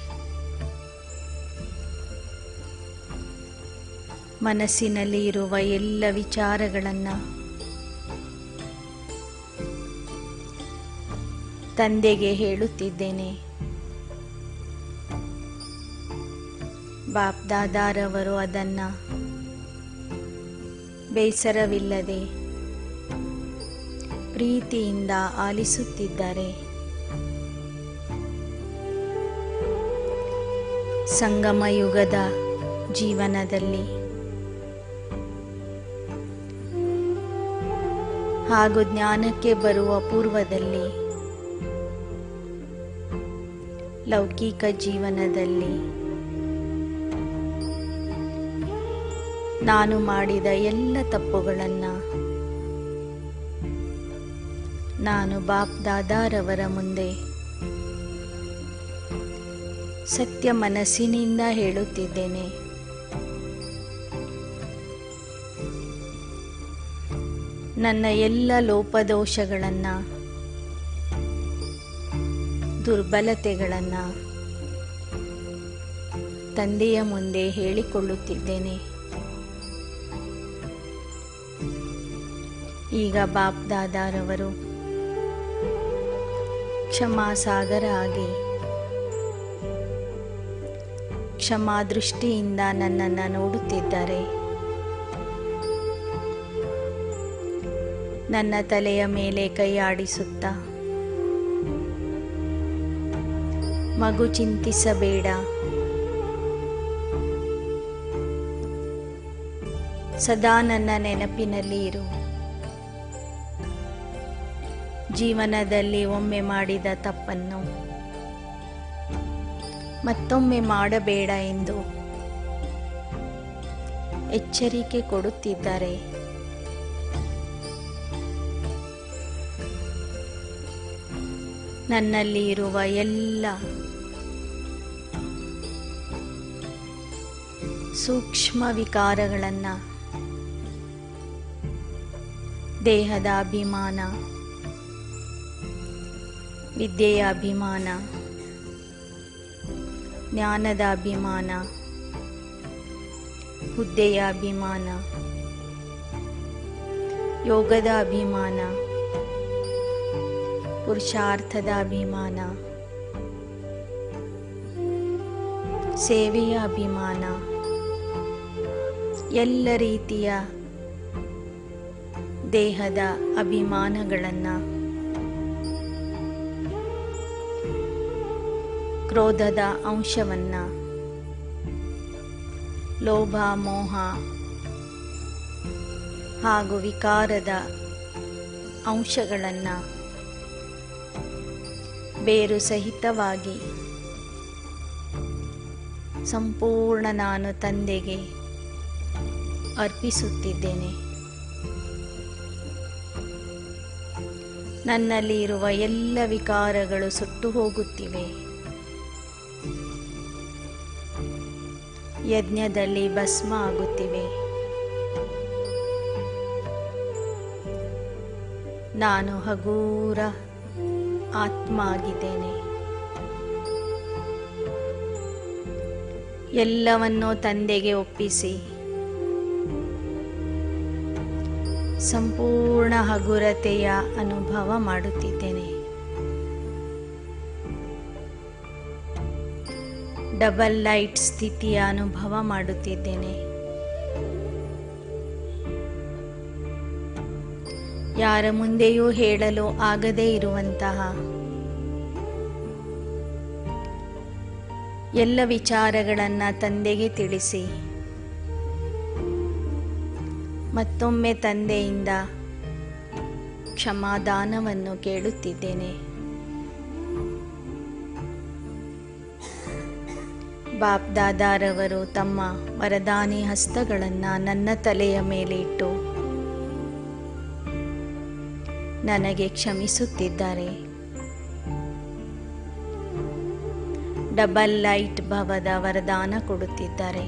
ಮನಸ್ಸಿನಲ್ಲಿ ಇರುವ ಎಲ್ಲ ವಿಚಾರಗಳನ್ನು ತಂದೆಗೆ ಹೇಳುತ್ತಿದ್ದೇನೆ. ಬಾಪ್ ದಾದಾರವರು ಅದನ್ನು ಬೇಸರವಿಲ್ಲದೆ ಪ್ರೀತಿಯಿಂದ ಆಲಿಸುತ್ತಿದ್ದಾರೆ. ಸಂಗಮ ಯುಗದ ಜೀವನದಲ್ಲಿ ಹಾಗೂ ಜ್ಞಾನಕ್ಕೆ ಬರುವ ಪೂರ್ವದಲ್ಲಿ ಲೌಕಿಕ ಜೀವನದಲ್ಲಿ ನಾನು ಮಾಡಿದ ಎಲ್ಲ ತಪ್ಪುಗಳನ್ನು ನಾನು ಬಾಪ್ ದಾದಾರವರ ಮುಂದೆ ಸತ್ಯ ಮನಸ್ಸಿನಿಂದ ಹೇಳುತ್ತಿದ್ದೇನೆ. ನನ್ನ ಎಲ್ಲ ಲೋಪದೋಷಗಳನ್ನು, ದುರ್ಬಲತೆಗಳನ್ನು ತಂದೆಯ ಮುಂದೆ ಹೇಳಿಕೊಳ್ಳುತ್ತಿದ್ದೇನೆ. ಈಗ ಬಾಪ್ ದಾದಾರವರು ಕ್ಷಮಾಸಾಗರ ಆಗಿ ಕ್ಷಮಾ ದೃಷ್ಟಿಯಿಂದ ನನ್ನನ್ನು ನೋಡುತ್ತಿದ್ದಾರೆ. ನನ್ನ ತಲೆಯ ಮೇಲೆ ಕೈ ಆಡಿಸುತ್ತಾ, ಮಗು ಚಿಂತಿಸಬೇಡ, ಸದಾ ನನ್ನ ನೆನಪಿನಲ್ಲಿ ಇರು. ಜೀವನದಲ್ಲಿ ಒಮ್ಮೆ ಮಾಡಿದ ತಪ್ಪನ್ನು ಮತ್ತೊಮ್ಮೆ ಮಾಡಬೇಡ ಎಂದು ಎಚ್ಚರಿಕೆ ಕೊಡುತ್ತಿದ್ದಾರೆ. ನನ್ನಲ್ಲಿ ಇರುವ ಎಲ್ಲ ಸೂಕ್ಷ್ಮ ವಿಕಾರಗಳನ್ನು, ದೇಹದ ಅಭಿಮಾನ, ವಿದ್ಯೆಯ ಅಭಿಮಾನ, ಜ್ಞಾನದ ಅಭಿಮಾನ, ಹುದ್ದೆಯ ಅಭಿಮಾನ, ಯೋಗದ ಅಭಿಮಾನ, ಪುರುಷಾರ್ಥದ ಅಭಿಮಾನ, ಸೇವೆಯ ಅಭಿಮಾನ, ಎಲ್ಲ ರೀತಿಯ ದೇಹದ ಅಭಿಮಾನಗಳನ್ನು, ಕ್ರೋಧದ ಅಂಶವನ್ನು, ಲೋಭ, ಮೋಹ ಹಾಗೂ ವಿಕಾರದ ಅಂಶಗಳನ್ನು ಬೇರು ಸಹಿತವಾಗಿ ಸಂಪೂರ್ಣ ನಾನು ತಂದೆಗೆ ಅರ್ಪಿಸುತ್ತಿದ್ದೇನೆ. ನನ್ನಲ್ಲಿ ಇರುವ ಎಲ್ಲ ವಿಕಾರಗಳು ಸುಟ್ಟು ಹೋಗುತ್ತಿವೆ. ಯಜ್ಞದಲ್ಲಿ ಭಸ್ಮ ಆಗುತ್ತಿವೆ. ನಾನು ಹಗೂರ ಆತ್ಮ ಆಗಿದ್ದೇನೆ. ಎಲ್ಲವನ್ನೂ ತಂದೆಗೆ ಒಪ್ಪಿಸಿ ಸಂಪೂರ್ಣ ಹಗುರತೆಯ ಅನುಭವ ಮಾಡುತ್ತಿದ್ದೇನೆ. ಡಬಲ್ ಲೈಟ್ ಸ್ಥಿತಿಯ ಅನುಭವ ಮಾಡುತ್ತಿದ್ದೇನೆ. ಯಾರ ಮುಂದೆಯೂ ಹೇಳಲು ಆಗದೇ ಇರುವಂತಹ ಎಲ್ಲ ವಿಚಾರಗಳನ್ನು ತಂದೆಗೆ ತಿಳಿಸಿ ಮತ್ತೊಮ್ಮೆ ತಂದೆಯಿಂದ ಕ್ಷಮಾದಾನವನ್ನು ಕೇಳುತ್ತಿದ್ದೇನೆ. ಬಾಪ್ ದಾದಾರವರು ತಮ್ಮ ವರದಾನಿ ಹಸ್ತಗಳನ್ನು ನನ್ನ ತಲೆಯ ಮೇಲೆ ಇಟ್ಟು ನನಗೆ ಕ್ಷಮಿಸುತ್ತಿದ್ದಾರೆ. ಡಬಲ್ ಲೈಟ್ ಭವದ ವರದಾನ ಕೊಡುತ್ತಿದ್ದಾರೆ.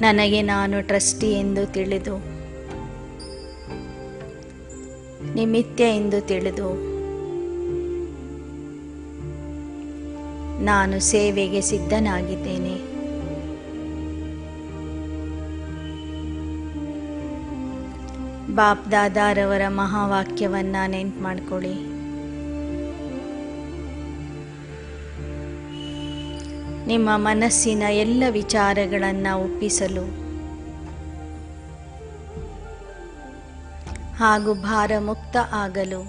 ನನಗೆ ನಾನು ಟ್ರಸ್ಟಿ ಎಂದು ತಿಳಿದು, ನಿಮಿತ್ತ ಎಂದು ತಿಳಿದು, ನಾನು ಸೇವೆಗೆ ಸಿದ್ಧನಾಗಿದ್ದೇನೆ. ಬಾಪ್ ದಾದಾರವರ ಮಹಾವಾಕ್ಯವನ್ನು ನೆನ್ಪು ಮಾಡ್ಕೊಳ್ಳಿ. ನಿಮ್ಮ ಮನಸ್ಸಿನ ಎಲ್ಲ ವಿಚಾರಗಳನ್ನು ಒಪ್ಪಿಸಲು ಹಾಗೂ ಭಾರಮುಕ್ತ ಆಗಲು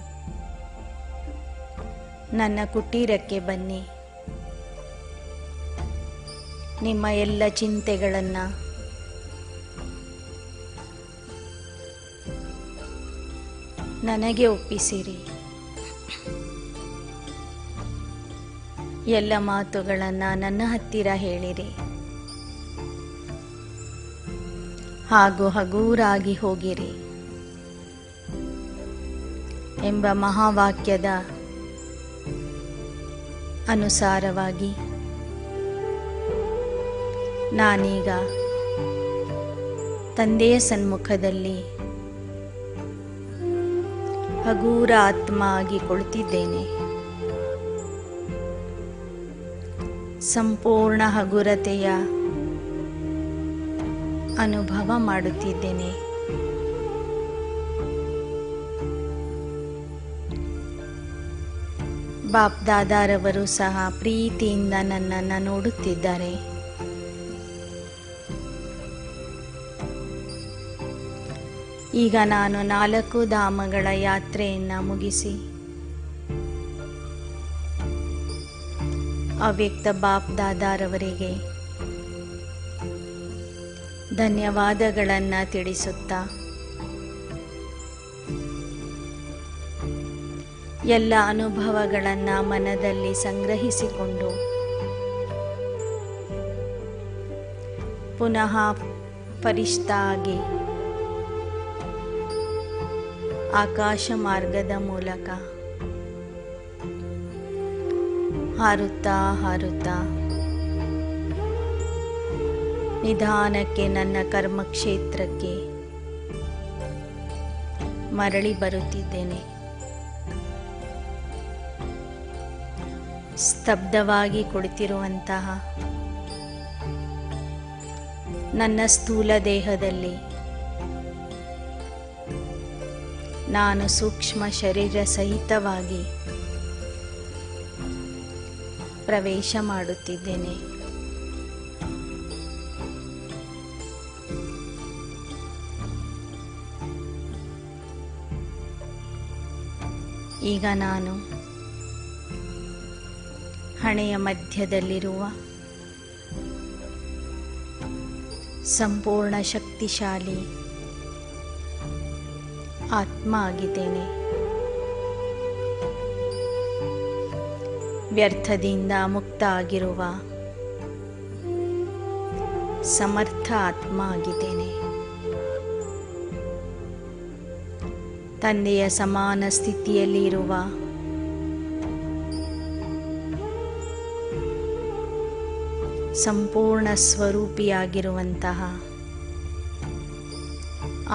ನನ್ನ ಕುಟೀರಕ್ಕೆ ಬನ್ನಿ. ನಿಮ್ಮ ಎಲ್ಲ ಚಿಂತೆಗಳನ್ನು ನನಗೆ ಒಪ್ಪಿಸಿರಿ. ಎಲ್ಲ ಮಾತುಗಳನ್ನು ನನ್ನ ಹತ್ತಿರ ಹೇಳಿರಿ ಹಾಗೂ ಹಗೂರಾಗಿ ಹೋಗಿರಿ ಎಂಬ ಮಹಾವಾಕ್ಯದ ಅನುಸಾರವಾಗಿ ನಾನೀಗ ತಂದೆಯ ಸನ್ಮುಖದಲ್ಲಿ ಹಗೂರ ಆತ್ಮ ಆಗಿ ಕುಳಿತಿದ್ದೇನೆ. ಸಂಪೂರ್ಣ ಹಗುರತೆಯ ಅನುಭವ ಮಾಡುತ್ತಿದ್ದೇನೆ. ಬಾಪ್ ದಾದಾರವರು ಸಹ ಪ್ರೀತಿಯಿಂದ ನನ್ನನ್ನು ನೋಡುತ್ತಿದ್ದಾರೆ. ಈಗ ನಾನು 4 ಧಾಮಗಳ ಯಾತ್ರೆಯನ್ನು ಮುಗಿಸಿ ಅವ್ಯಕ್ತ ಬಾಪ್ ದಾದಾರವರಿಗೆ ಧನ್ಯವಾದಗಳನ್ನು ತಿಳಿಸುತ್ತಾ ಎಲ್ಲ ಅನುಭವಗಳನ್ನು ಮನದಲ್ಲಿ ಸಂಗ್ರಹಿಸಿಕೊಂಡು ಪುನಃ ಫರಿಷ್ಠಾ ಆಗಿ ಆಕಾಶ ಮಾರ್ಗದ ಮೂಲಕ ಹಾರುತ್ತಾ ಹಾರುತ್ತಾ ನಿಧಾನಕ್ಕೆ ನನ್ನ ಕರ್ಮಕ್ಷೇತ್ರಕ್ಕೆ ಮರಳಿ ಬರುತ್ತಿದ್ದೇನೆ. ಸ್ತಬ್ಧವಾಗಿ ಕುಳಿತಿರುವಂತಹ ನನ್ನ ಸ್ಥೂಲ ದೇಹದಲ್ಲಿ ನಾನು ಸೂಕ್ಷ್ಮ ಶರೀರ ಸಹಿತವಾಗಿ ಪ್ರವೇಶ ಮಾಡುತ್ತಿದ್ದೇನೆ. ಈಗ ನಾನು ಹಣೆಯ ಮಧ್ಯದಲ್ಲಿರುವ ಸಂಪೂರ್ಣ ಶಕ್ತಿಶಾಲಿ ಆತ್ಮ ಆಗಿದ್ದೇನೆ. ವ್ಯರ್ಥದಿಂದ ಮುಕ್ತ ಆಗಿರುವ ಸಮರ್ಥ ಆತ್ಮ ಆಗಿದ್ದೇನೆ. ತಂದೆಯ ಸಮಾನ ಸ್ಥಿತಿಯಲ್ಲಿ ಇರುವ ಸಂಪೂರ್ಣ ಸ್ವರೂಪಿಯಾಗಿರುವಂತಹ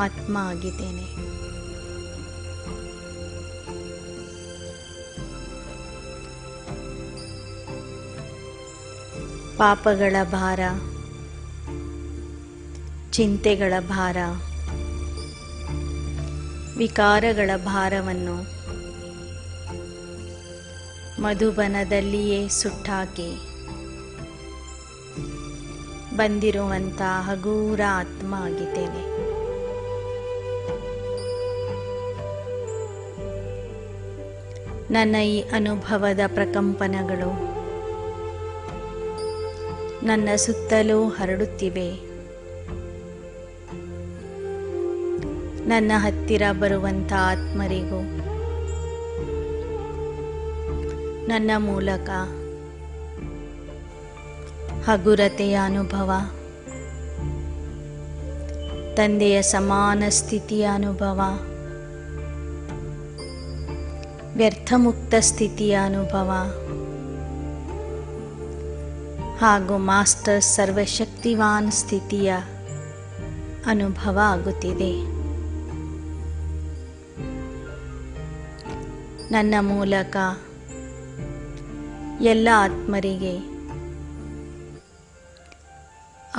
ಆತ್ಮ ಆಗಿದ್ದೇನೆ. ಪಾಪಗಳ ಭಾರ, ಚಿಂತೆಗಳ ಭಾರ, ವಿಕಾರಗಳ ಭಾರವನ್ನು ಮಧುಬನದಲ್ಲಿಯೇ ಸುಟ್ಟಾಕಿ ಬಂದಿರುವಂಥ ಹಗೂರ ಆತ್ಮ ಆಗಿದ್ದೇನೆ. ನನ್ನ ಈ ಅನುಭವದ ಪ್ರಕಂಪನಗಳು ನನ್ನ ಸುತ್ತಲೂ ಹರಡುತ್ತಿವೆ. ನನ್ನ ಹತ್ತಿರ ಬರುವಂಥ ಆತ್ಮರಿಗೂ ನನ್ನ ಮೂಲಕ ಹಗುರತೆಯ ಅನುಭವ, ತಂದೆಯ ಸಮಾನ ಸ್ಥಿತಿಯ ಅನುಭವ, ವ್ಯರ್ಥಮುಕ್ತ ಸ್ಥಿತಿಯ ಅನುಭವ ಹಾಗೂ ಮಾಸ್ಟರ್ ಸರ್ವಶಕ್ತಿವಾನ್ ಸ್ಥಿತಿಯ ಅನುಭವ ಆಗುತ್ತಿದೆ. ನನ್ನ ಮೂಲಕ ಎಲ್ಲ ಆತ್ಮರಿಗೆ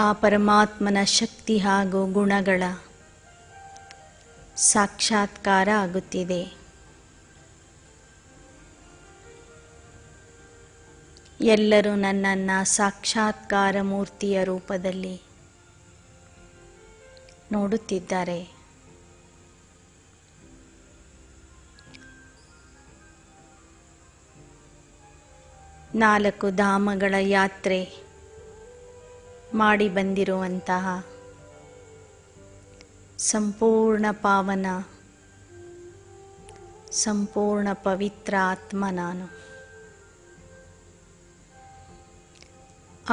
ಆ ಪರಮಾತ್ಮನ ಶಕ್ತಿ ಹಾಗೂ ಗುಣಗಳ ಸಾಕ್ಷಾತ್ಕಾರ ಆಗುತ್ತಿದೆ. ಎಲ್ಲರೂ ನನ್ನನ್ನು ಸಾಕ್ಷಾತ್ಕಾರ ಮೂರ್ತಿಯ ರೂಪದಲ್ಲಿ ನೋಡುತ್ತಿದ್ದಾರೆ. ನಾಲ್ಕು ಧಾಮಗಳ ಯಾತ್ರೆ ಮಾಡಿ ಬಂದಿರುವಂತಹ ಸಂಪೂರ್ಣ ಪಾವನ, ಸಂಪೂರ್ಣ ಪವಿತ್ರ ಆತ್ಮ ನಾನು.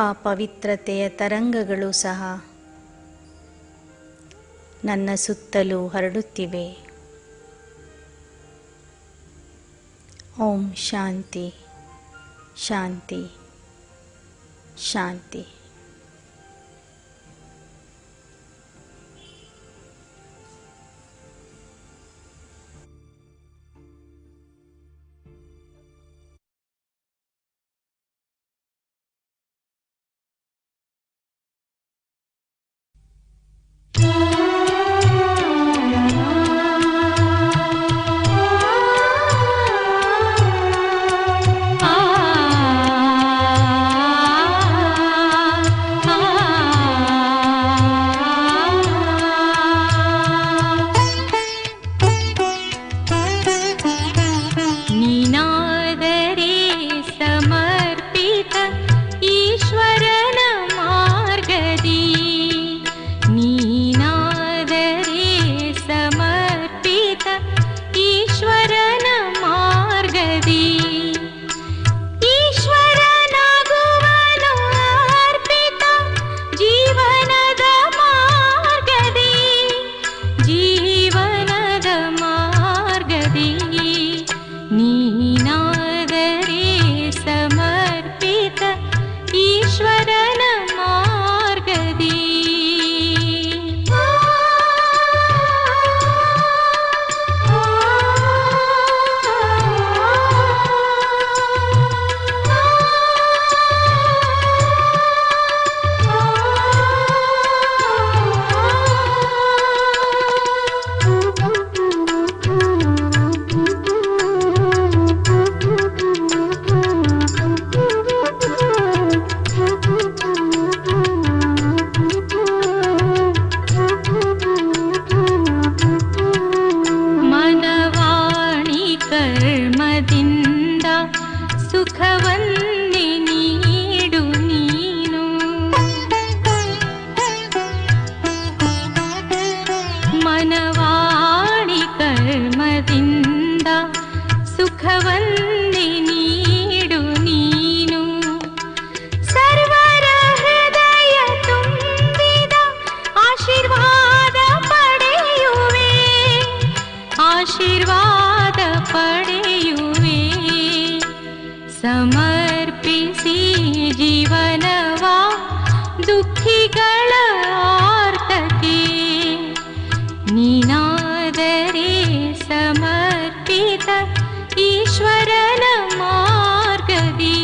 ಆ ಪವಿತ್ರತೆಯ ತರಂಗಗಳು ಸಹ ನನ್ನ ಸುತ್ತಲೂ ಹರಡುತ್ತಿವೆ. ಓಂ ಶಾಂತಿ ಶಾಂತಿ ಶಾಂತಿ. ಮನವಾಣಿ ಕರ್ಮದಿಂದ ಸುಖವನ್ನೇ ನೀಡು ನೀನು. ಸರ್ವರ ಹೃದಯ ತುಂಬಿದ ಆಶೀರ್ವಾದ ಪಡೆಯುವೆ, ಆಶೀರ್ವಾದ ಪಡೆಯುವೆ. ಸಮರ್ಪಿಸಿ ಜೀವನವ ದುಃಖಿಗಳ ಆರ್ತಕ್ಕೆ, ನೀನಾದರೆ ಸಮರ್ಪಿತ ಈಶ್ವರನ ಮಾರ್ಗದಿ.